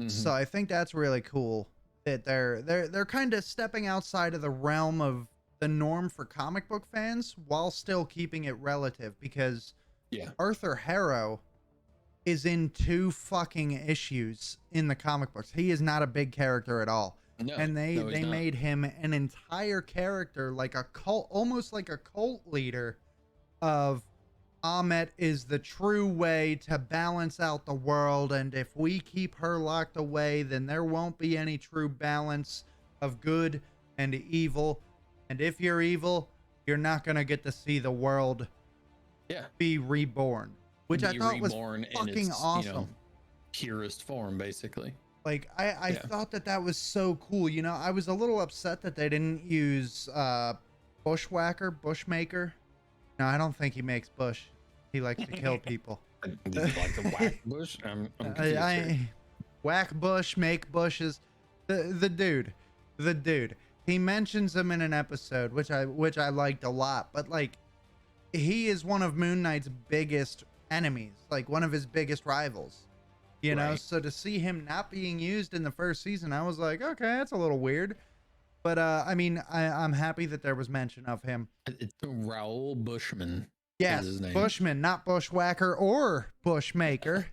Speaker 1: So I think that's really cool that they're kind of stepping outside of the realm of the norm for comic book fans while still keeping it relative, because Arthur Harrow is in 2 fucking issues in the comic books. He is not a big character at all.
Speaker 2: No,
Speaker 1: and they
Speaker 2: he's not.
Speaker 1: made him an entire character, like a cult, almost like a cult leader of Ammit is the true way to balance out the world, and if we keep her locked away, then there won't be any true balance of good and evil. And if you're evil, you're not going to get to see the world be reborn, which I thought was fucking awesome.
Speaker 2: Purest form, basically.
Speaker 1: Like, I thought that was so cool. I was a little upset that they didn't use Bushmaker. No, I don't think he makes bush. He likes to kill people.
Speaker 2: Does he like to whack bush? I'm confused.
Speaker 1: Whack bush, make bushes. The dude. He mentions him in an episode, which I liked a lot. But like, he is one of Moon Knight's biggest enemies, like one of his biggest rivals. So to see him not being used in the first season, I was like, okay, that's a little weird. But I mean, I'm happy that there was mention of him.
Speaker 2: It's Raoul Bushman.
Speaker 1: Yes, Bushman, not bushwhacker or bushmaker.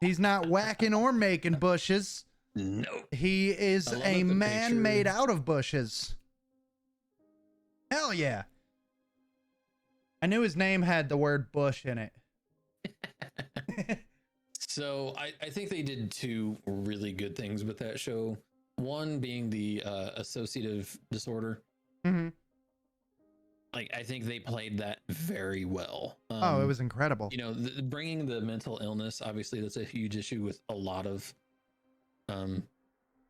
Speaker 1: He's not whacking or making bushes.
Speaker 2: No.
Speaker 1: He is a man made out of bushes. Hell yeah. I knew his name had the word bush in it.
Speaker 2: So I think they did 2 really good things with that show. One being the associative disorder.
Speaker 1: Mm-hmm.
Speaker 2: Like, I think they played that very well.
Speaker 1: It was incredible.
Speaker 2: Bringing the mental illness, obviously that's a huge issue with a lot of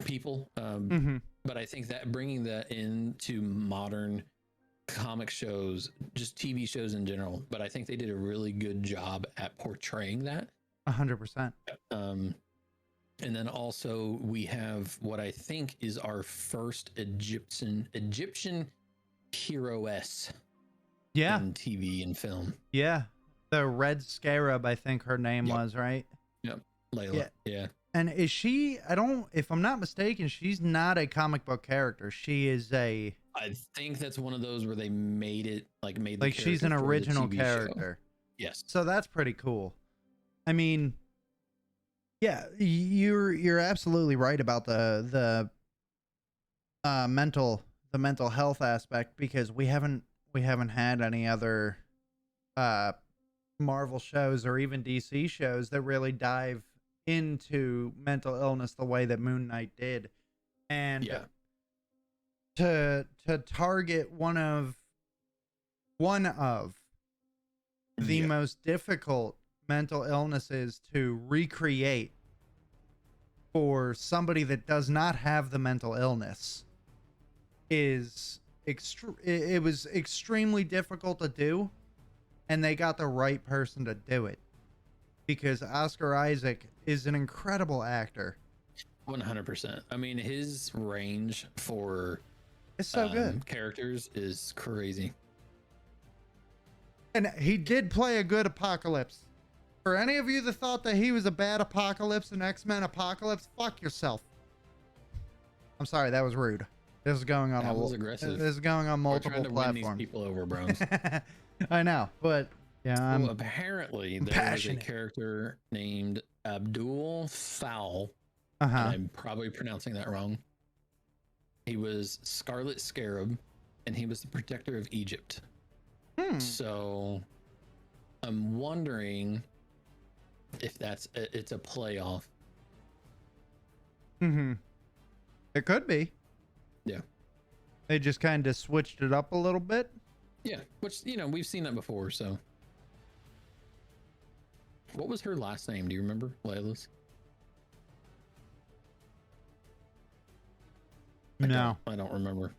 Speaker 2: people. But I think that bringing that into modern comic shows, just TV shows in general, but I think they did a really good job at portraying that.
Speaker 1: 100%.
Speaker 2: And then also we have what I think is our first Egyptian heroess in TV and film.
Speaker 1: Yeah. The Red Scarab, I think her name was, right?
Speaker 2: Yep. Layla. Yeah.
Speaker 1: And is she, if I'm not mistaken, she's not a comic book character. She is
Speaker 2: I think that's one of those where they made it like
Speaker 1: she's an original character.
Speaker 2: Yes.
Speaker 1: So that's pretty cool. I mean, yeah, you're absolutely right about the mental health aspect, because we haven't had any other Marvel shows or even DC shows that really dive into mental illness the way that Moon Knight did. And to target one of the most difficult mental illnesses to recreate for somebody that does not have the mental illness it was extremely difficult to do, and they got the right person to do it, because Oscar Isaac is an incredible actor.
Speaker 2: 100%. I mean, his range for
Speaker 1: it's so good.
Speaker 2: Characters is crazy.
Speaker 1: And he did play a good Apocalypse. For any of you that thought that he was a bad Apocalypse in X-Men Apocalypse, fuck yourself. I'm sorry, that was rude. This is going on.
Speaker 2: That was aggressive.
Speaker 1: This is going on multiple platforms.
Speaker 2: Win these people over, Browns.
Speaker 1: I know, but yeah.
Speaker 2: Well, apparently there was a character named Abdul Fowl. I'm probably pronouncing that wrong. He was Scarlet Scarab, and he was the protector of Egypt. So I'm wondering if it's a playoff.
Speaker 1: It could be.
Speaker 2: Yeah.
Speaker 1: They just kind of switched it up a little bit.
Speaker 2: Yeah, which, we've seen that before, so. What was her last name? Do you remember, Layla's?
Speaker 1: No.
Speaker 2: I don't remember.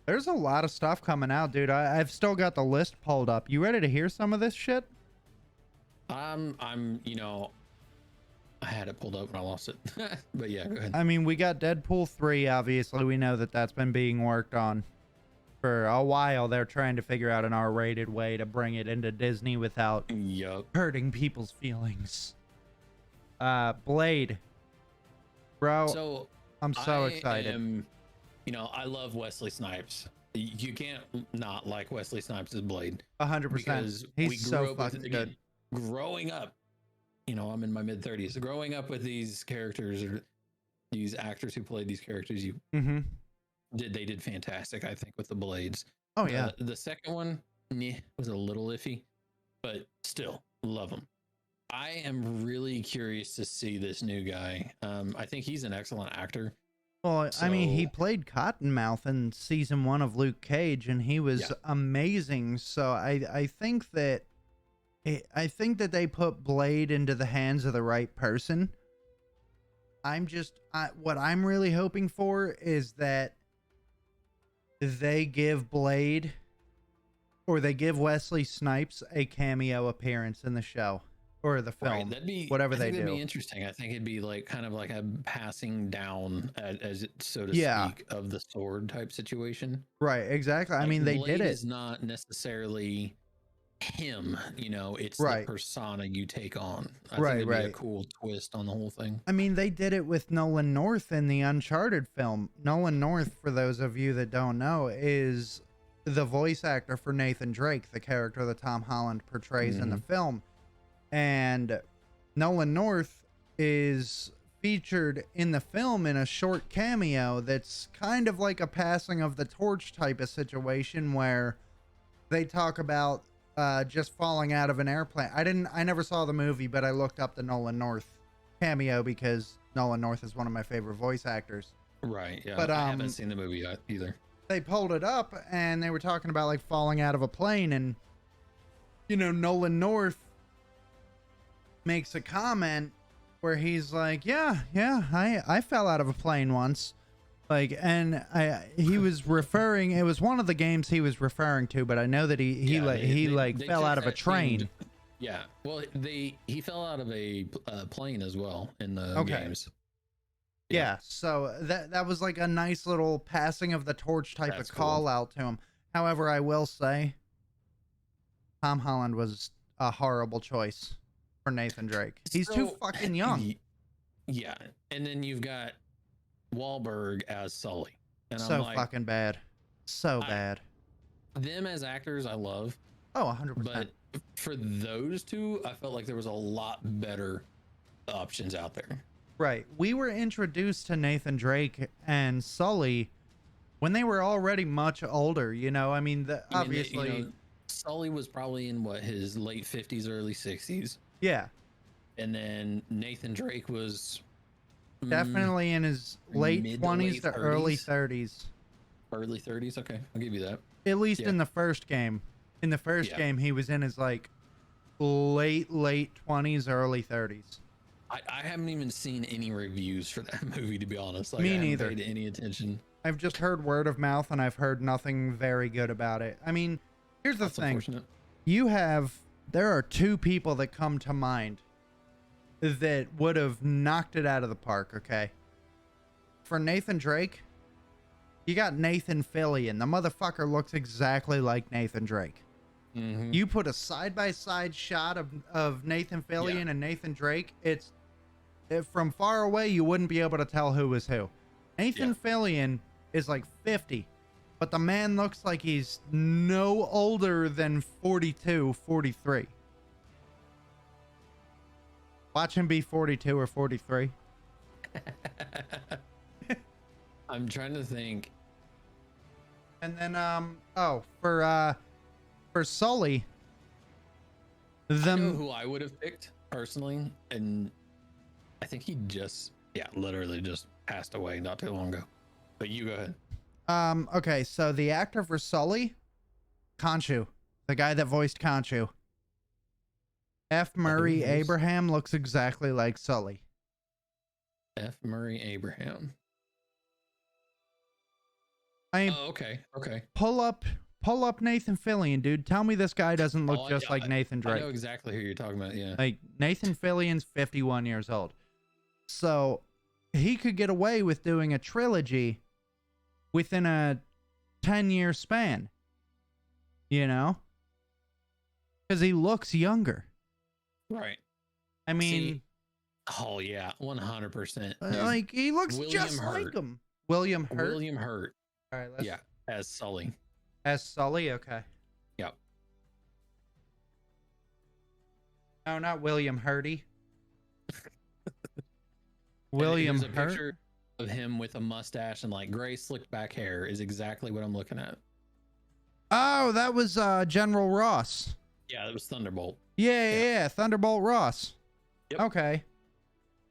Speaker 1: There's a lot of stuff coming out, dude. I've still got the list pulled up. You ready to hear some of this shit?
Speaker 2: You know, I had it pulled up and I lost it. But yeah, go ahead.
Speaker 1: I mean, we got Deadpool 3, obviously. We know that that's been being worked on for a while. They're trying to figure out an R-rated way to bring it into Disney without
Speaker 2: Yup.
Speaker 1: hurting people's feelings. Blade. Bro,
Speaker 2: So
Speaker 1: I'm so excited.
Speaker 2: You know, I love Wesley Snipes. You can't not like Wesley Snipes as Blade
Speaker 1: 100%.
Speaker 2: because
Speaker 1: He's
Speaker 2: we
Speaker 1: so
Speaker 2: grew up with
Speaker 1: fucking
Speaker 2: again,
Speaker 1: good.
Speaker 2: growing up. You know, I'm in my mid 30s. Growing up with these characters or these actors who played these characters,
Speaker 1: Mm-hmm.
Speaker 2: they did fantastic. I think with the Blades.
Speaker 1: Oh, yeah.
Speaker 2: The second one, was a little iffy, but still love him. I am really curious to see this new guy. I think he's an excellent actor.
Speaker 1: Well, I mean, he
Speaker 2: So-
Speaker 1: played Cottonmouth in season 1 of Luke Cage, and he was
Speaker 2: Yeah.
Speaker 1: amazing. So I think that they put Blade into the hands of the right person. What I'm really hoping for is that they give Blade or they give Wesley Snipes a cameo appearance in the show or the film.
Speaker 2: Right, that'd be
Speaker 1: whatever
Speaker 2: I
Speaker 1: they
Speaker 2: think that'd
Speaker 1: do.
Speaker 2: be interesting. I think it'd be like kind of like a passing down, as it so to
Speaker 1: Yeah.
Speaker 2: speak, of the sword type situation.
Speaker 1: Right, exactly. I
Speaker 2: Like,
Speaker 1: mean, they
Speaker 2: Blade
Speaker 1: did it.
Speaker 2: is not necessarily him, you know, it's
Speaker 1: Right.
Speaker 2: the persona you take on. I
Speaker 1: Right,
Speaker 2: think it'd be a
Speaker 1: right.
Speaker 2: cool twist on the whole thing.
Speaker 1: I mean, they did it with Nolan North in the Uncharted film. Nolan North, for those of you that don't know, is the voice actor for Nathan Drake, the character that Tom Holland portrays in the film. And Nolan North is featured in the film in a short cameo that's kind of like a passing of the torch type of situation where they talk about just falling out of an airplane. I never saw the movie, but I looked up the Nolan North cameo because Nolan North is one of my favorite voice actors.
Speaker 2: Right, yeah.
Speaker 1: But,
Speaker 2: I haven't seen the movie yet either.
Speaker 1: They pulled it up and they were talking about like falling out of a plane, and you know, Nolan North makes a comment where he's like, yeah, I fell out of a plane once. Like, and he was referring, it was one of the games he was referring to, but I know that he
Speaker 2: They
Speaker 1: fell
Speaker 2: took
Speaker 1: out of a
Speaker 2: that
Speaker 1: train.
Speaker 2: themed- Yeah, well, he fell out of a plane as well in the
Speaker 1: Okay.
Speaker 2: games.
Speaker 1: Yeah, so that was like a nice little passing of the torch type
Speaker 2: That's
Speaker 1: of call
Speaker 2: cool.
Speaker 1: out to him. However, I will say Tom Holland was a horrible choice for Nathan Drake. He's too
Speaker 2: So,
Speaker 1: fucking young.
Speaker 2: Yeah, and then you've got Wahlberg as Sully, and I'm
Speaker 1: So
Speaker 2: like,
Speaker 1: fucking bad. So
Speaker 2: I-
Speaker 1: bad.
Speaker 2: them as actors, I love,
Speaker 1: Oh, 100%.
Speaker 2: but for those two, I felt like there was a lot better options out there.
Speaker 1: Right. We were introduced to Nathan Drake and Sully when they were already much older, you know? I mean,
Speaker 2: I mean,
Speaker 1: obviously,
Speaker 2: Sully was probably in his late 50s, early 60s,
Speaker 1: yeah,
Speaker 2: and then Nathan Drake was
Speaker 1: definitely in his late
Speaker 2: mid to
Speaker 1: 20s
Speaker 2: late
Speaker 1: to early
Speaker 2: 30s.
Speaker 1: 30s.
Speaker 2: early 30s. Okay, I'll give you that.
Speaker 1: At least
Speaker 2: Yeah.
Speaker 1: in the first game. In the first
Speaker 2: Yeah.
Speaker 1: game, he was in his like late 20s, early 30s.
Speaker 2: I haven't even seen any reviews for that movie, to be honest. Like,
Speaker 1: Me
Speaker 2: I haven't
Speaker 1: neither.
Speaker 2: paid any attention.
Speaker 1: I've just heard word of mouth and I've heard nothing very good about it. I mean, here's the
Speaker 2: That's
Speaker 1: thing.
Speaker 2: unfortunate.
Speaker 1: There are two people that come to mind that would have knocked it out of the park, okay? For Nathan Drake, you got Nathan Fillion. The motherfucker looks exactly like Nathan Drake.
Speaker 2: Mhm.
Speaker 1: You put a side-by-side shot of Nathan Fillion and Nathan Drake, from far away, you wouldn't be able to tell who was who. Nathan Fillion is like 50, but the man looks like he's no older than 42, 43. Watch him be 42 or 43.
Speaker 2: I'm trying to think.
Speaker 1: And then, for Sully,
Speaker 2: I know who I would have picked personally, and I think he literally just passed away not too long ago. But you go ahead.
Speaker 1: Okay, so the actor for Sully, Khonshu, the guy that voiced Khonshu. F. Murray
Speaker 2: voiced-
Speaker 1: Abraham looks exactly like Sully.
Speaker 2: F. Murray Abraham.
Speaker 1: I mean,
Speaker 2: Oh, okay. Okay.
Speaker 1: pull up Nathan Fillion, dude. Tell me this guy doesn't look
Speaker 2: Oh,
Speaker 1: just like Nathan
Speaker 2: I know
Speaker 1: Drake.
Speaker 2: exactly who you're talking about. Yeah.
Speaker 1: Like Nathan Fillion's 51 years old. So he could get away with doing a trilogy within a 10-year span. You know? Because he looks younger.
Speaker 2: Right.
Speaker 1: I mean,
Speaker 2: oh yeah, 100%.
Speaker 1: like he looks
Speaker 2: William
Speaker 1: just
Speaker 2: Hurt.
Speaker 1: like him. William Hurt.
Speaker 2: William Hurt.
Speaker 1: All right, let's.
Speaker 2: Yeah, as Sully.
Speaker 1: As Sully, okay.
Speaker 2: Yep.
Speaker 1: No, not William Hurdy. William
Speaker 2: Here's a
Speaker 1: Hurt.
Speaker 2: picture of him with a mustache and like gray slicked back hair is exactly what I'm looking at.
Speaker 1: Oh, that was General Ross.
Speaker 2: Yeah, that was Thunderbolt.
Speaker 1: Yeah, Thunderbolt Ross.
Speaker 2: Yep.
Speaker 1: Okay.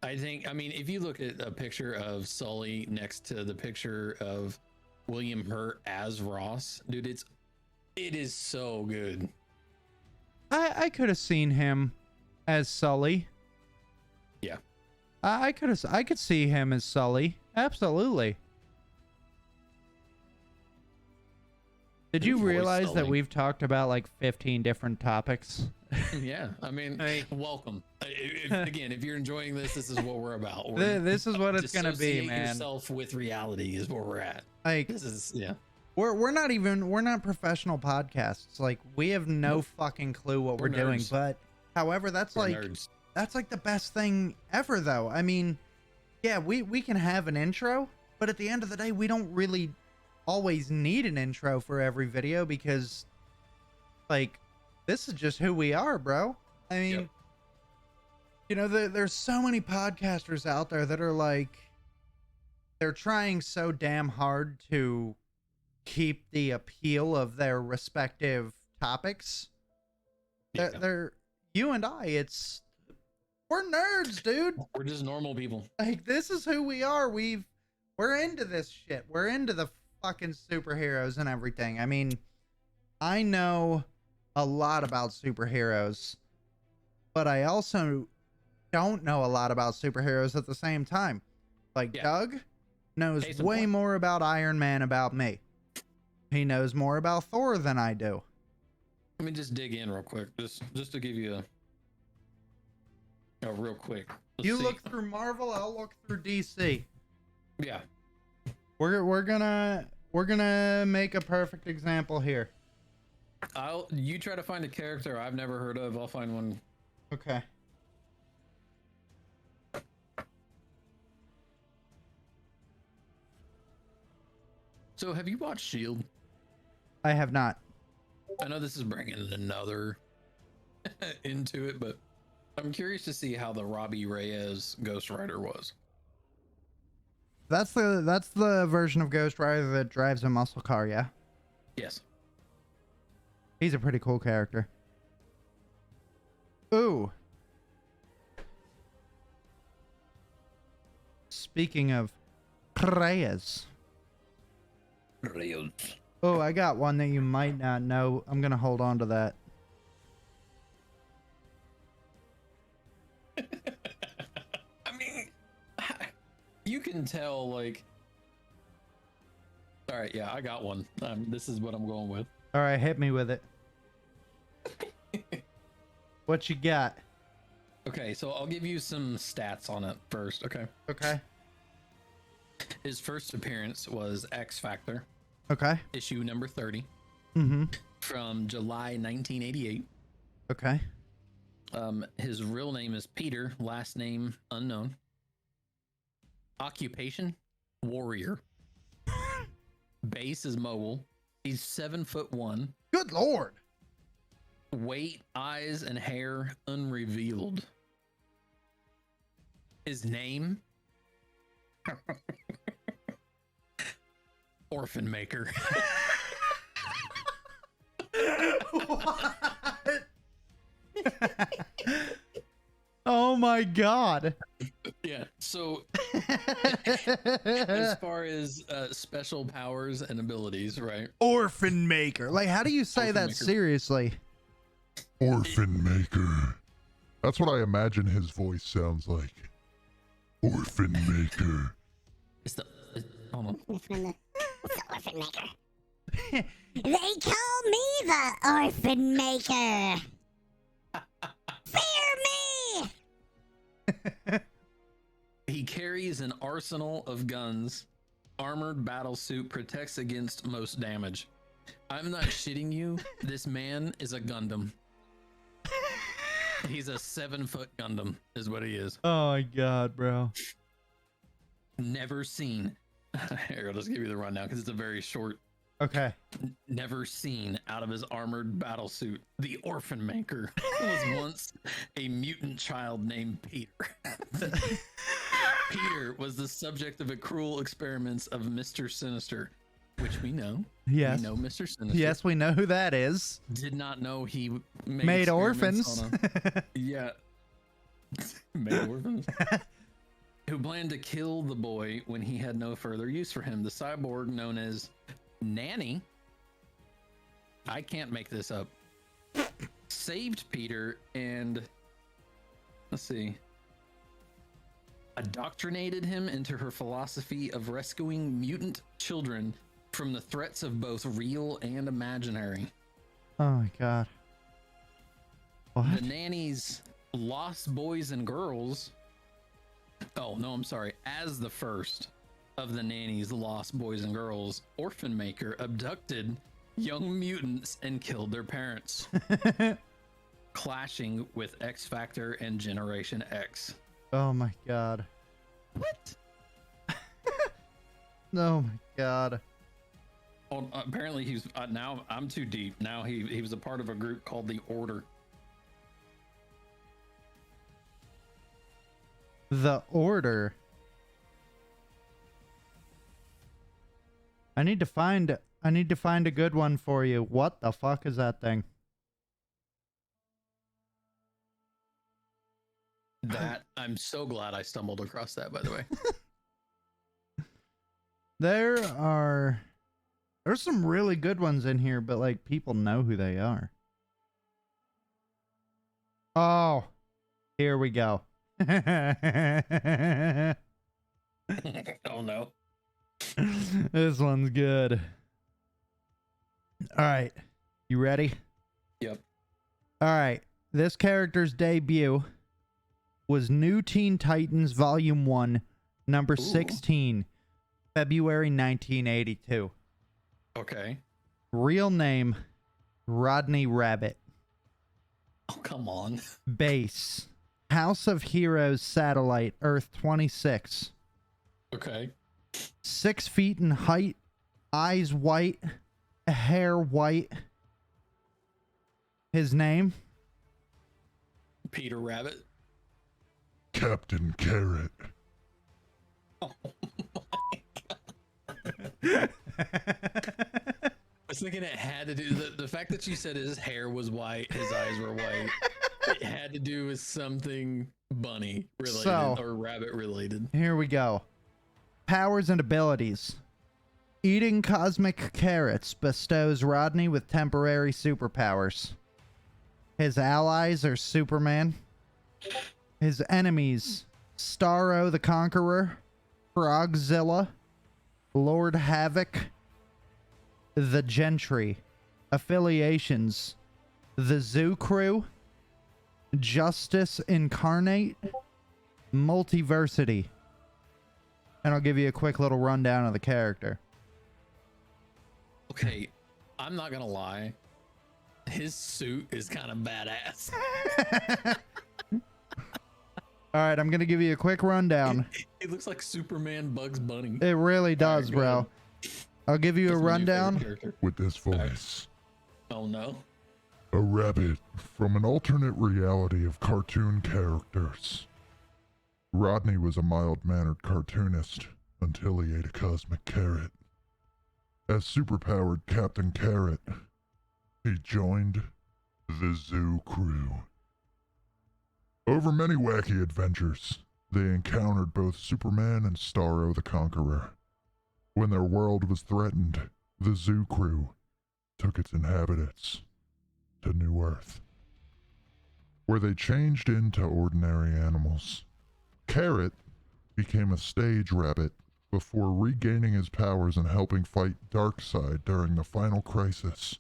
Speaker 2: I mean, if you look at a picture of Sully next to the picture of William Hurt as Ross, dude, it is so good.
Speaker 1: I could have seen him as Sully.
Speaker 2: Yeah.
Speaker 1: I could see him as Sully. Absolutely. Did you realize that we've talked about like 15 different topics?
Speaker 2: Yeah, I mean, welcome. If you're enjoying this, this is what we're about.
Speaker 1: This is what it's gonna be, man.
Speaker 2: Yourself with reality is where we're at.
Speaker 1: Like
Speaker 2: this is
Speaker 1: We're not professional podcasts. Like we have no fucking clue what we're doing. But however, that's like the best thing ever, though. I mean, yeah, we can have an intro, but at the end of the day, we don't really always need an intro for every video because like this is just who we are, bro. I mean, you know, there's so many podcasters out there that are like, they're trying so damn hard to keep the appeal of their respective topics. They're you and I, we're nerds, dude.
Speaker 2: We're just normal people.
Speaker 1: Like this is who we are. We're into this shit. We're into the fucking superheroes and everything. I mean, I know a lot about superheroes, but I also don't know a lot about superheroes at the same time. Like Doug knows way more about Iron Man about me. He knows more about Thor than I do.
Speaker 2: Let me just dig in real quick, just to give you a real quick.
Speaker 1: You look through Marvel, I'll look through DC.
Speaker 2: Yeah.
Speaker 1: We're gonna make a perfect example here.
Speaker 2: You try to find a character I've never heard of, I'll find one.
Speaker 1: Okay.
Speaker 2: So have you watched Shield?
Speaker 1: I have not.
Speaker 2: I know this is bringing another into it, but I'm curious to see how the Robbie Reyes Ghost Rider was.
Speaker 1: That's the version of Ghost Rider that drives a muscle car, yeah?
Speaker 2: Yes.
Speaker 1: He's a pretty cool character. Ooh. Speaking of Reyes. Oh, I got one that you might not know. I'm gonna hold on to that.
Speaker 2: I mean, you can tell, like. All right, yeah, I got one. This is what I'm going with.
Speaker 1: All right, hit me with it. What you got?
Speaker 2: Okay, so I'll give you some stats on it first. Okay.
Speaker 1: Okay.
Speaker 2: His first appearance was X Factor.
Speaker 1: Okay.
Speaker 2: Issue number 30.
Speaker 1: Mm-hmm.
Speaker 2: From July 1988.
Speaker 1: Okay.
Speaker 2: His real name is Peter, last name unknown. Occupation, warrior. Base is mobile. He's 7'1".
Speaker 1: Good Lord.
Speaker 2: Weight, eyes, and hair unrevealed. His name? Orphan Maker.
Speaker 1: What? Oh my God.
Speaker 2: Yeah. So as far as special powers and abilities, right?
Speaker 1: Orphan Maker. Like, how do you say that seriously?
Speaker 3: Orphan Maker. That's what I imagine his voice sounds like. Orphan Maker.
Speaker 2: Hold on.
Speaker 4: The Orphan Maker. They call me the Orphan Maker. Fear me!
Speaker 2: He carries an arsenal of guns. Armored battle suit protects against most damage. I'm not shitting you. This man is a Gundam. He's a 7-foot Gundam, is what he is.
Speaker 1: Oh my god, bro.
Speaker 2: Never seen. Here, I'll just give you the rundown because it's a very short.
Speaker 1: Okay.
Speaker 2: Never seen out of his armored battle suit. The Orphan Maker was once a mutant child named Peter. Peter was the subject of a cruel experiments of Mr. Sinister, which we know.
Speaker 1: Yes.
Speaker 2: We know Mr. Sinister.
Speaker 1: Yes, we know who that is.
Speaker 2: Did not know he
Speaker 1: Made
Speaker 2: experiments
Speaker 1: orphans.
Speaker 2: on yeah. Made orphans. Who planned to kill the boy when he had no further use for him. The cyborg known as Nanny, I can't make this up, saved Peter and, let's see, indoctrinated him into her philosophy of rescuing mutant children from the threats of both real and imaginary.
Speaker 1: Oh my god. What?
Speaker 2: The Nanny's lost boys and girls. Oh, no, I'm sorry. As the first of the Nanny's lost boys and girls, Orphan Maker abducted young mutants and killed their parents, clashing with X Factor and Generation X.
Speaker 1: Oh my god.
Speaker 2: What?
Speaker 1: Oh my god.
Speaker 2: Oh, apparently he's now I'm too deep. Now he was a part of a group called the Order.
Speaker 1: The Order. I need to find a good one for you. What the fuck is that thing?
Speaker 2: That I'm so glad I stumbled across that, by the way.
Speaker 1: There's some really good ones in here, but like people know who they are. Oh, here we go.
Speaker 2: Oh no.
Speaker 1: This one's good. All right. You ready?
Speaker 2: Yep.
Speaker 1: All right. This character's debut was New Teen Titans Volume 1, number 16, February 1982.
Speaker 2: Okay.
Speaker 1: Real name, Rodney Rabbit.
Speaker 2: Oh, come on.
Speaker 1: Base, House of Heroes Satellite, Earth 26.
Speaker 2: Okay.
Speaker 1: 6 feet in height, eyes white, hair white. His name?
Speaker 2: Peter Rabbit.
Speaker 3: Captain Carrot.
Speaker 2: Oh my god. I was thinking it had to do the fact that you said his hair was white, his eyes were white. It had to do with something bunny related or rabbit related.
Speaker 1: Here we go. Powers and abilities. Eating cosmic carrots bestows Rodney with temporary superpowers. His allies are Superman. His enemies, Starro the Conqueror, Frogzilla, Lord Havoc, the Gentry. Affiliations, the Zoo Crew, Justice Incarnate, Multiversity. And I'll give you a quick little rundown of the character.
Speaker 2: Okay, I'm not gonna lie. His suit is kind of badass.
Speaker 1: All right, I'm going to give you a quick rundown.
Speaker 2: It looks like Superman Bugs Bunny.
Speaker 1: It really does,
Speaker 2: right,
Speaker 1: bro. I'll give you a
Speaker 2: That's my new favorite
Speaker 1: rundown.
Speaker 2: character.
Speaker 3: With this voice.
Speaker 2: Oh no.
Speaker 3: A rabbit from an alternate reality of cartoon characters. Rodney was a mild-mannered cartoonist until he ate a cosmic carrot. As superpowered Captain Carrot, he joined the Zoo Crew. Over many wacky adventures, they encountered both Superman and Starro the Conqueror. When their world was threatened, the Zoo Crew took its inhabitants to New Earth, where they changed into ordinary animals. Carrot became a stage rabbit before regaining his powers and helping fight Darkseid during the final crisis.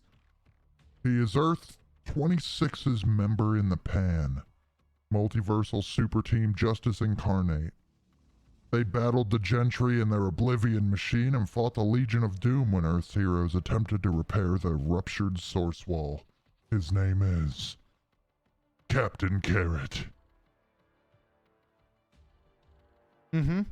Speaker 3: He is Earth 26's member in the PAN, Multiversal Super Team Justice Incarnate. They battled the Gentry and their Oblivion machine and fought the Legion of Doom when Earth's heroes attempted to repair the ruptured source wall. His name is Captain Carrot.
Speaker 1: Mm-hmm.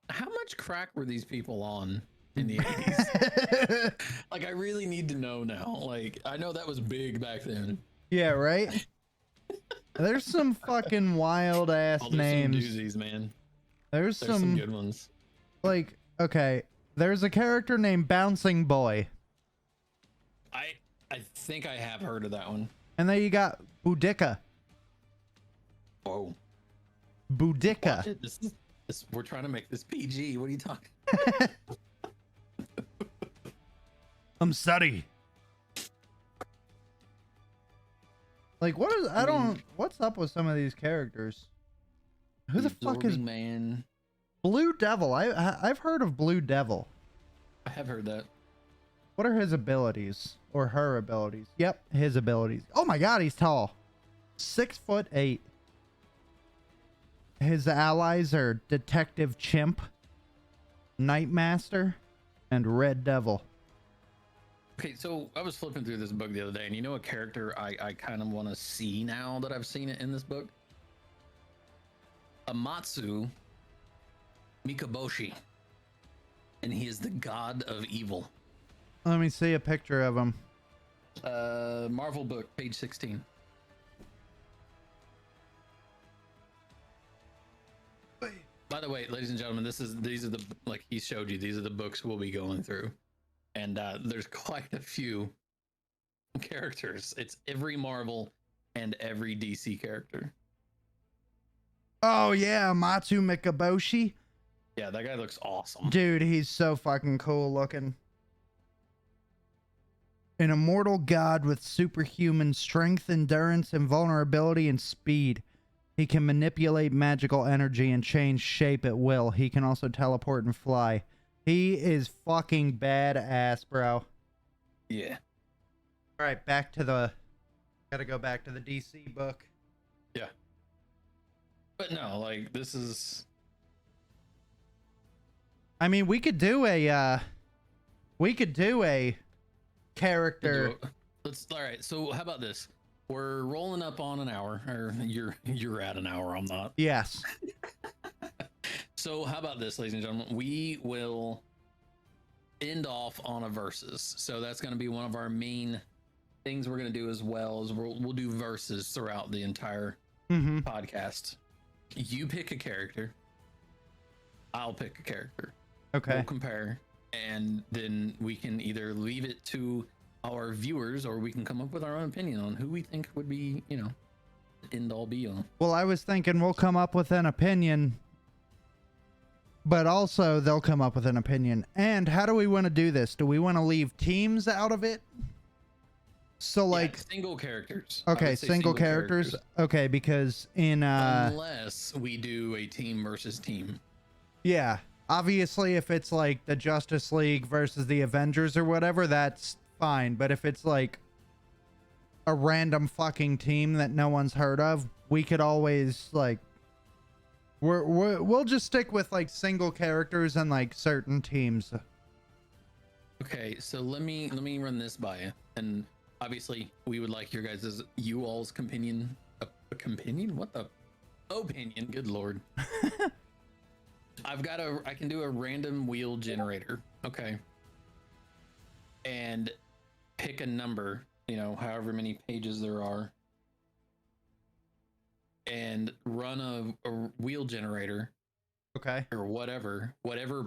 Speaker 2: How much crack were these people on in the 80s? Like, I really need to know now. Like, I know that was big back then.
Speaker 1: Yeah, right? There's some fucking wild ass
Speaker 2: Oh, there's
Speaker 1: names.
Speaker 2: some doozies, man.
Speaker 1: There's
Speaker 2: There's some good ones.
Speaker 1: like, okay, there's a character named Bouncing Boy.
Speaker 2: I think I have heard of that one.
Speaker 1: And then you got Boudica.
Speaker 2: Whoa.
Speaker 1: Boudica.
Speaker 2: Watch it. This, we're trying to make this PG. What are you talking?
Speaker 1: I'm sorry. Like, what is, what's up with some of these characters? Who the fuck is
Speaker 2: Man?
Speaker 1: Blue Devil? I've heard of Blue Devil.
Speaker 2: I have heard that.
Speaker 1: What are his abilities? Or her abilities? Yep, his abilities. Oh my god, he's tall. 6'8". His allies are Detective Chimp, Nightmaster, and Red Devil.
Speaker 2: Okay, so I was flipping through this book the other day, and you know a character I kind of want to see now that I've seen it in this book? Amatsu Mikaboshi. And he is the god of evil.
Speaker 1: Let me see a picture of him.
Speaker 2: Marvel book, page 16. By the way, ladies and gentlemen, these are the, like he showed you, these are the books we'll be going through. And there's quite a few characters. It's every Marvel and every DC character.
Speaker 1: Oh yeah, Matsu Mikaboshi.
Speaker 2: Yeah, that guy looks awesome.
Speaker 1: Dude, he's so fucking cool looking. An immortal god with superhuman strength, endurance, invulnerability, and speed. He can manipulate magical energy and change shape at will. He can also teleport and fly. He is fucking badass, bro.
Speaker 2: Yeah.
Speaker 1: All right, back to the... Gotta go back to the DC book.
Speaker 2: Yeah. But no, like, this is...
Speaker 1: I mean, we could do a character.
Speaker 2: All right, so how about this? We're rolling up on an hour, or you're at an hour, I'm not.
Speaker 1: Yes.
Speaker 2: So how about this, ladies and gentlemen? We will end off on a versus. So that's going to be one of our main things we're going to do, as well as we'll do verses throughout the entire podcast. You pick a character. I'll pick a character.
Speaker 1: Okay.
Speaker 2: We'll compare, and then we can either leave it to our viewers, or we can come up with our own opinion on who we think would be, you know, end all be all.
Speaker 1: Well, I was thinking we'll come up with an opinion, but also they'll come up with an opinion. And how do we want to do this? Do we want to leave teams out of it? So like
Speaker 2: single characters.
Speaker 1: Okay, single characters. Okay, because in
Speaker 2: unless we do a team versus team.
Speaker 1: Yeah. Obviously, if it's like the Justice League versus the Avengers or whatever, that's fine. But if it's like a random fucking team that no one's heard of, we could always like we'll just stick with like single characters and like certain teams.
Speaker 2: Okay, so let me run this by you, and obviously we would like your guys' all's opinion. Opinion? What the opinion? Good lord. I can do a random wheel generator. Okay. And pick a number, you know, however many pages there are, and run a wheel generator.
Speaker 1: Okay.
Speaker 2: Or whatever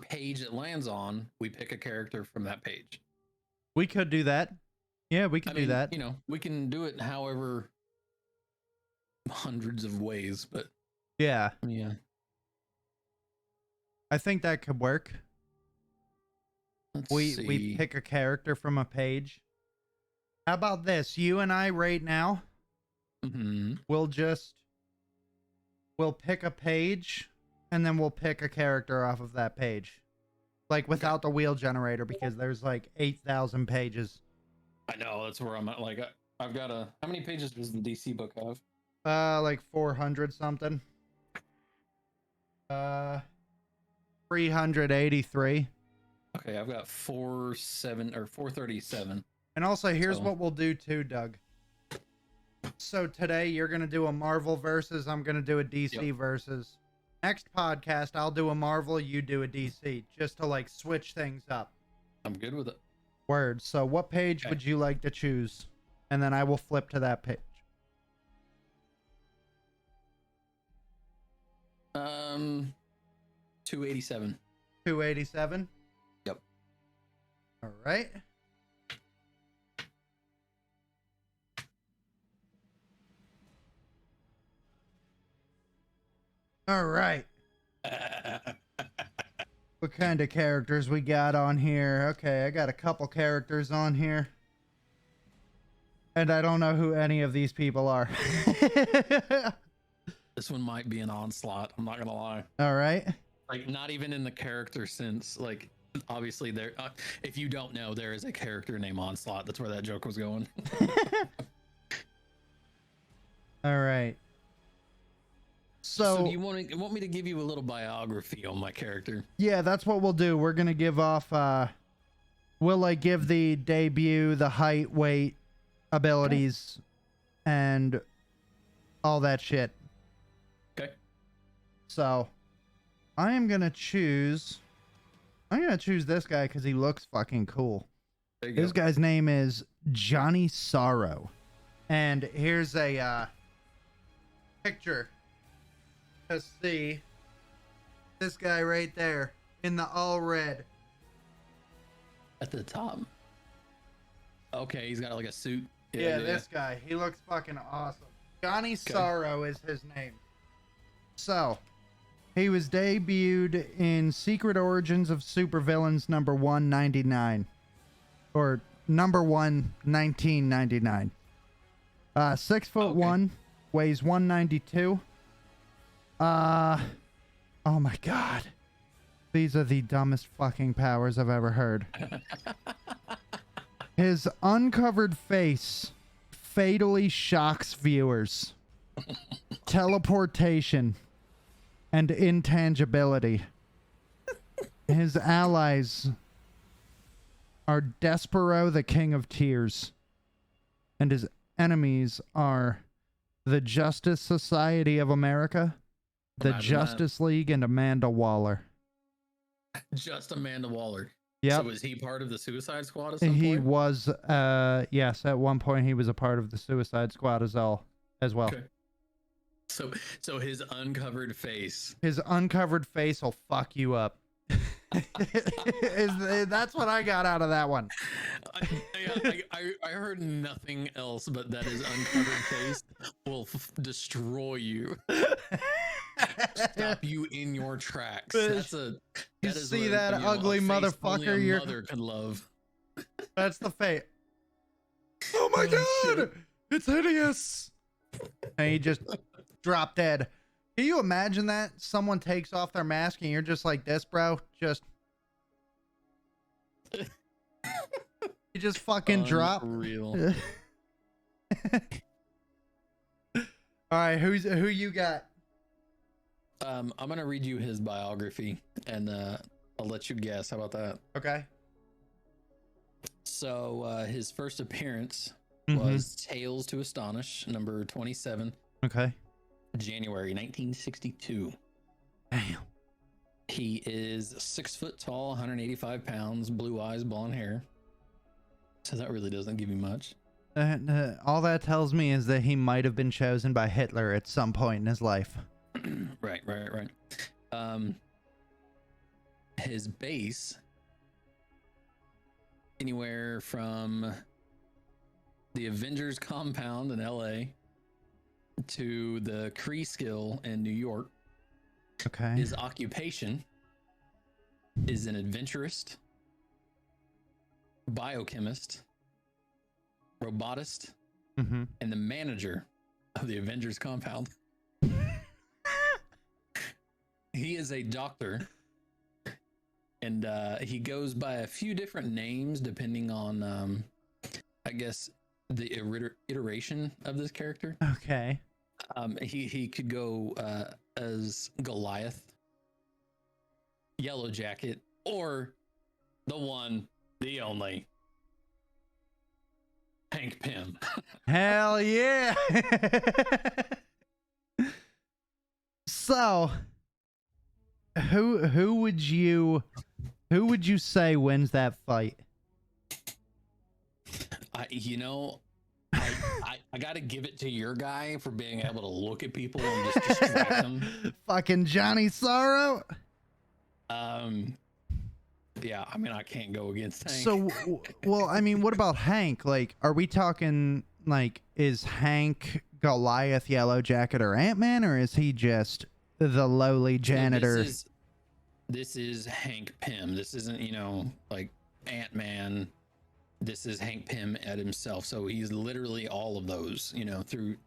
Speaker 2: page it lands on, we pick a character from that page.
Speaker 1: We could do that. Yeah, we could do that.
Speaker 2: You know, we can do it however hundreds of ways, but
Speaker 1: yeah. I think that could work. We pick a character from a page. How about this? You and I right now, we'll we'll pick a page, and then we'll pick a character off of that page. Like, without the wheel generator, because there's like 8,000 pages.
Speaker 2: I know, that's where I'm at. Like, I've got a... How many pages does the DC book have?
Speaker 1: Like 400 something. 383.
Speaker 2: Okay, I've got 437.
Speaker 1: And also, here's
Speaker 2: So-
Speaker 1: what we'll do too, Doug. So today you're gonna do a Marvel versus, I'm gonna do a DC versus. Next podcast, I'll do a Marvel, you do a DC, just to like switch things up.
Speaker 2: I'm good with it.
Speaker 1: Word. So what page
Speaker 2: Okay.
Speaker 1: would you like to choose? And then I will flip to that page.
Speaker 2: 287.
Speaker 1: 287.
Speaker 2: Yep.
Speaker 1: All right. All right. What kind of characters we got on here? Okay, I got a couple characters on here. And I don't know who any of these people are.
Speaker 2: This one might be an onslaught. I'm not gonna lie.
Speaker 1: All right.
Speaker 2: Like, not even in the character sense. Like, obviously, there. If you don't know, there is a character named Onslaught. That's where that joke was going.
Speaker 1: All right.
Speaker 2: So do you want me to give you a little biography on my character?
Speaker 1: Yeah, that's what we'll do. We're gonna give off we'll like give the debut, the height, weight, abilities, and all that shit.
Speaker 2: Okay.
Speaker 1: So I'm gonna choose this guy because he looks fucking cool.
Speaker 2: There you
Speaker 1: This
Speaker 2: go.
Speaker 1: guy's name is Johnny Sorrow. And here's a picture to see this guy right there in the all red.
Speaker 2: At the top. Okay, he's got like a suit.
Speaker 1: Yeah, this guy. He looks fucking awesome. Johnny Sorrow is his name. So, he was debuted in Secret Origins of Supervillains number 199. Or number 1, 1999. 6 foot 1, weighs 192. Oh my god. These are the dumbest fucking powers I've ever heard. His uncovered face fatally shocks viewers. Teleportation and intangibility. His allies are Despero, the King of Tears. And his enemies are the Justice Society of America, the
Speaker 2: Imagine
Speaker 1: Justice League, and Amanda Waller.
Speaker 2: Just Amanda Waller.
Speaker 1: Yep.
Speaker 2: So was he part of the Suicide Squad at some
Speaker 1: He
Speaker 2: point?
Speaker 1: was, yes, at one point he was a part of the Suicide Squad as well.
Speaker 2: Okay. So his uncovered face.
Speaker 1: His uncovered face will fuck you up. That's what I got out of that one.
Speaker 2: I heard nothing else but that his uncovered face will destroy you. Stop you in your tracks.
Speaker 1: You see that ugly
Speaker 2: a face
Speaker 1: motherfucker
Speaker 2: only a
Speaker 1: you're-
Speaker 2: mother could love.
Speaker 1: That's the fate. Oh my god!
Speaker 2: shit.
Speaker 1: It's hideous! And he just dropped dead. Can you imagine that? Someone takes off their mask and you're just like this, bro? Just... You just fucking drop.
Speaker 2: Real.
Speaker 1: Alright, who you got?
Speaker 2: I'm gonna read you his biography, and I'll let you guess. How about that?
Speaker 1: Okay.
Speaker 2: So his first appearance
Speaker 1: Mhm.
Speaker 2: was Tales to Astonish, number 27,
Speaker 1: Okay.
Speaker 2: January 1962.
Speaker 1: Damn.
Speaker 2: He is 6 foot tall, 185 pounds, blue eyes, blonde hair. So that really doesn't give you much.
Speaker 1: All that tells me is that he might have been chosen by Hitler at some point in his life.
Speaker 2: Right. His base, anywhere from the Avengers compound in LA to the Kree Skill in New York.
Speaker 1: Okay.
Speaker 2: His occupation is an adventurist, biochemist, robotist,
Speaker 1: Mm-hmm.
Speaker 2: and the manager of the Avengers compound. he is a doctor, and he goes by a few different names depending on, I guess, the iteration of this character.
Speaker 1: Okay.
Speaker 2: He could go as Goliath, Yellow Jacket, or the one, the only Hank Pym.
Speaker 1: Hell yeah. So, who would you say wins that fight?
Speaker 2: I got to give it to your guy for being able to look at people and just distract them.
Speaker 1: Fucking Johnny Sorrow.
Speaker 2: Yeah, I mean, I can't go against Hank.
Speaker 1: So, well, I mean, what about Hank? Like, are we talking, like, is Hank Goliath, Yellow Jacket, or Ant-Man, or is he just the lowly janitor?
Speaker 2: So this is Hank Pym. This isn't, like Ant-Man. This is Hank Pym at himself. So he's literally all of those,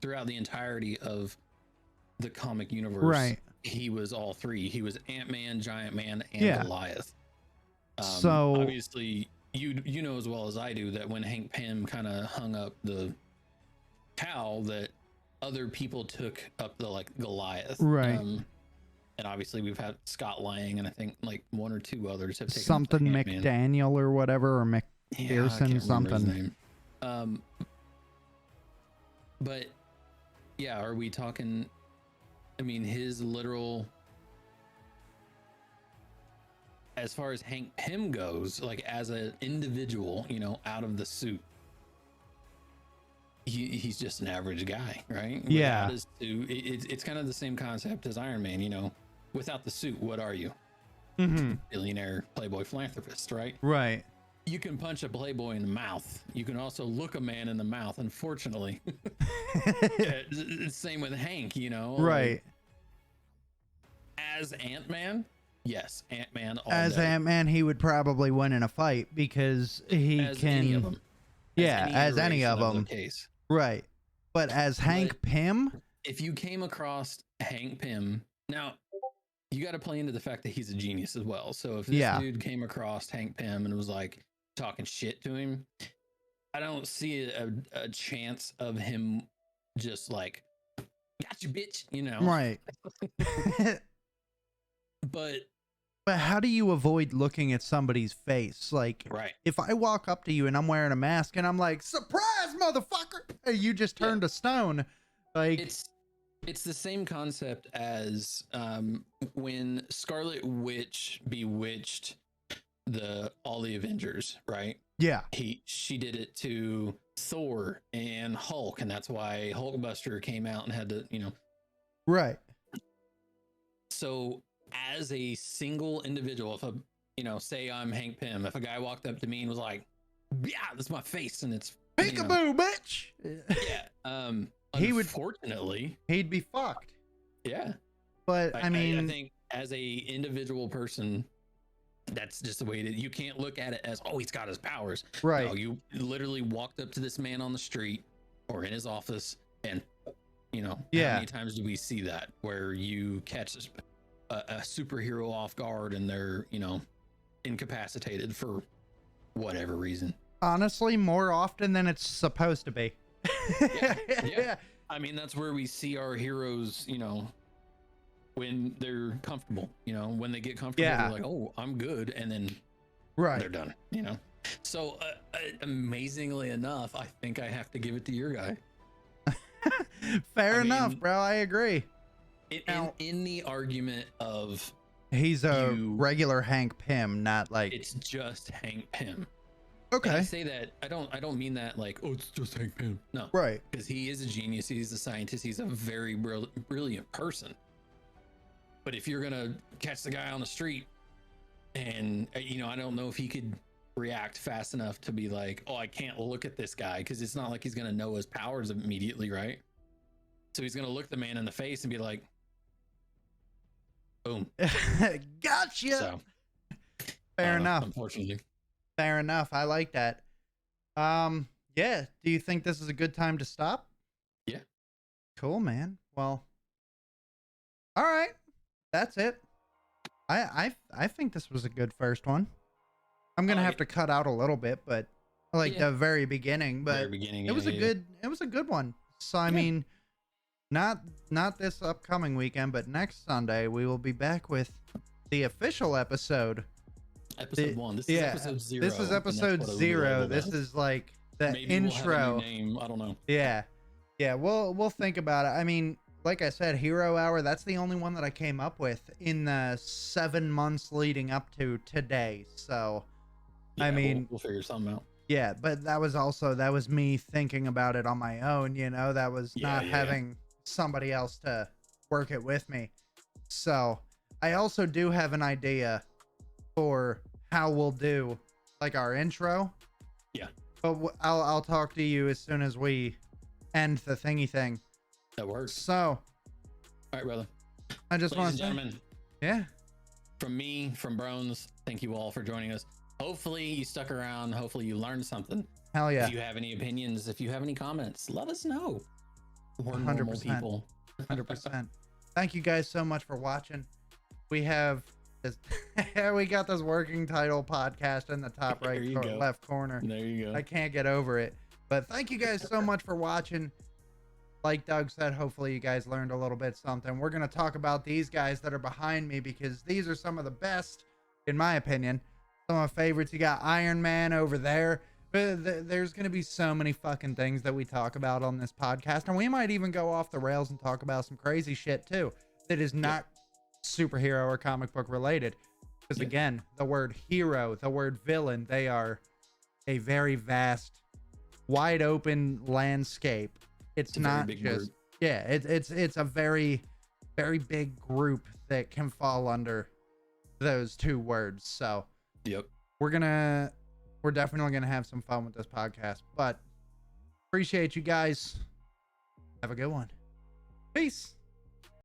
Speaker 2: throughout the entirety of the comic universe.
Speaker 1: Right.
Speaker 2: He was all three. He was Ant-Man, Giant Man, and Goliath.
Speaker 1: So
Speaker 2: obviously you know as well as I do that when Hank Pym kind of hung up the towel, that other people took up the Goliath.
Speaker 1: Right.
Speaker 2: And obviously we've had Scott Lang, and I think like one or two others have taken
Speaker 1: something McDaniel or whatever, or McPherson something.
Speaker 2: But yeah, are we talking? I mean, his literal. As far as Hank Pym goes, like as an individual, out of the suit, he's just an average guy, right?
Speaker 1: Yeah.
Speaker 2: Without his suit, it's kind of the same concept as Iron Man, without the suit, what are you?
Speaker 1: Mm-hmm.
Speaker 2: Billionaire, playboy, philanthropist, right?
Speaker 1: Right.
Speaker 2: You can punch a playboy in the mouth. You can also look a man in the mouth, unfortunately. Same with Hank,
Speaker 1: Right.
Speaker 2: Like, as Ant-Man, yes, Ant-Man.
Speaker 1: As Ant-Man, he would probably win in a fight because he
Speaker 2: as
Speaker 1: can.
Speaker 2: Any of them.
Speaker 1: As any of them.
Speaker 2: Case.
Speaker 1: Right. But as Hank Pym,
Speaker 2: if you came across Hank Pym, now you got to play into the fact that he's a genius as well. So if this dude came across Hank Pym and was like talking shit to him, I don't see a chance of him just like, got you, bitch,
Speaker 1: Right. But how do you avoid looking at somebody's face? Like,
Speaker 2: right.
Speaker 1: If I walk up to you and I'm wearing a mask and I'm like, surprise, motherfucker, and you just turned to stone. Like,
Speaker 2: it's the same concept as when Scarlet Witch bewitched all the Avengers, right?
Speaker 1: Yeah.
Speaker 2: She did it to Thor and Hulk, and that's why Hulkbuster came out and had to,
Speaker 1: Right.
Speaker 2: So as a single individual, if say I'm Hank Pym, if a guy walked up to me and was like, yeah, that's my face, and it's
Speaker 1: peekaboo, bitch.
Speaker 2: Yeah. Unfortunately,
Speaker 1: he'd be fucked.
Speaker 2: Yeah.
Speaker 1: But I mean,
Speaker 2: I think as a individual person, that's just the way that you can't look at it as, oh, he's got his powers.
Speaker 1: Right.
Speaker 2: No, you literally walked up to this man on the street or in his office, and how many times do we see that where you catch a superhero off guard and they're incapacitated for whatever reason?
Speaker 1: Honestly, more often than it's supposed to be.
Speaker 2: Yeah. I mean, that's where we see our heroes, when they're comfortable, when they get comfortable, they're like, oh, I'm good, and then they're done, So amazingly enough, I think I have to give it to your guy.
Speaker 1: Fair enough, bro. I agree.
Speaker 2: In the argument of
Speaker 1: he's a regular Hank Pym, not like
Speaker 2: it's just Hank Pym.
Speaker 1: Okay.
Speaker 2: And I say that I don't mean that like, oh, it's just Hank Pym. No.
Speaker 1: Right.
Speaker 2: Because he is a genius. He's a scientist. He's a very brilliant person. But if you're gonna catch the guy on the street, and I don't know if he could react fast enough to be like, oh, I can't look at this guy, because it's not like he's gonna know his powers immediately, right? So he's gonna look the man in the face and be like, boom.
Speaker 1: Gotcha.
Speaker 2: So,
Speaker 1: fair enough.
Speaker 2: Unfortunately.
Speaker 1: Fair enough. I like that. Yeah. Do you think this is a good time to stop?
Speaker 2: Yeah.
Speaker 1: Cool, man. Well, all right. That's it. I think this was a good first one. I'm gonna have to cut out a little bit, but like the very beginning, but
Speaker 2: Very beginning.
Speaker 1: it was it was a good one. So I mean, not this upcoming weekend, but next Sunday we will be back with the official episode.
Speaker 2: Episode 1. This is episode 0.
Speaker 1: This is episode 0. This is like the
Speaker 2: Maybe
Speaker 1: intro.
Speaker 2: we'll have a new name. I don't know.
Speaker 1: Yeah. We'll think about it. I mean, like I said, Hero Hour, that's the only one that I came up with in the 7 months leading up to today. So,
Speaker 2: Yeah,
Speaker 1: I mean,
Speaker 2: we'll figure something out.
Speaker 1: yeah, but that was me thinking about it on my own, that was not having somebody else to work it with me. So, I also do have an idea for how we'll do like our intro.
Speaker 2: Yeah.
Speaker 1: But I'll talk to you as soon as we end the thingy thing.
Speaker 2: That works.
Speaker 1: So,
Speaker 2: All right, brother.
Speaker 1: I just want
Speaker 2: Ladies
Speaker 1: to
Speaker 2: and
Speaker 1: say,
Speaker 2: gentlemen,
Speaker 1: yeah,
Speaker 2: from me, from Brones, thank you all for joining us. Hopefully you stuck around. Hopefully you learned something.
Speaker 1: hell yeah,
Speaker 2: If you have any opinions, if you have any comments, let us know. We're normal
Speaker 1: 100%.
Speaker 2: people.
Speaker 1: 100%. Thank you guys so much for watching. We have this, we got this working title podcast in the top
Speaker 2: There you go.
Speaker 1: left corner.
Speaker 2: There you go.
Speaker 1: I can't get over it. But thank you guys so much for watching. Like Doug said, hopefully you guys learned a little bit something. We're going to talk about these guys that are behind me because these are some of the best, in my opinion. Some of my favorites. You got Iron Man over there. There's going to be so many fucking things that we talk about on this podcast. And we might even go off the rails and talk about some crazy shit too that is not superhero or comic book related. Because again, the word hero, the word villain, they are a very vast, wide open landscape. It's not just
Speaker 2: group.
Speaker 1: it's a very, very big group that can fall under those two words. So
Speaker 2: Yep.
Speaker 1: we're definitely gonna have some fun with this podcast. But appreciate you guys. Have a good one. Peace.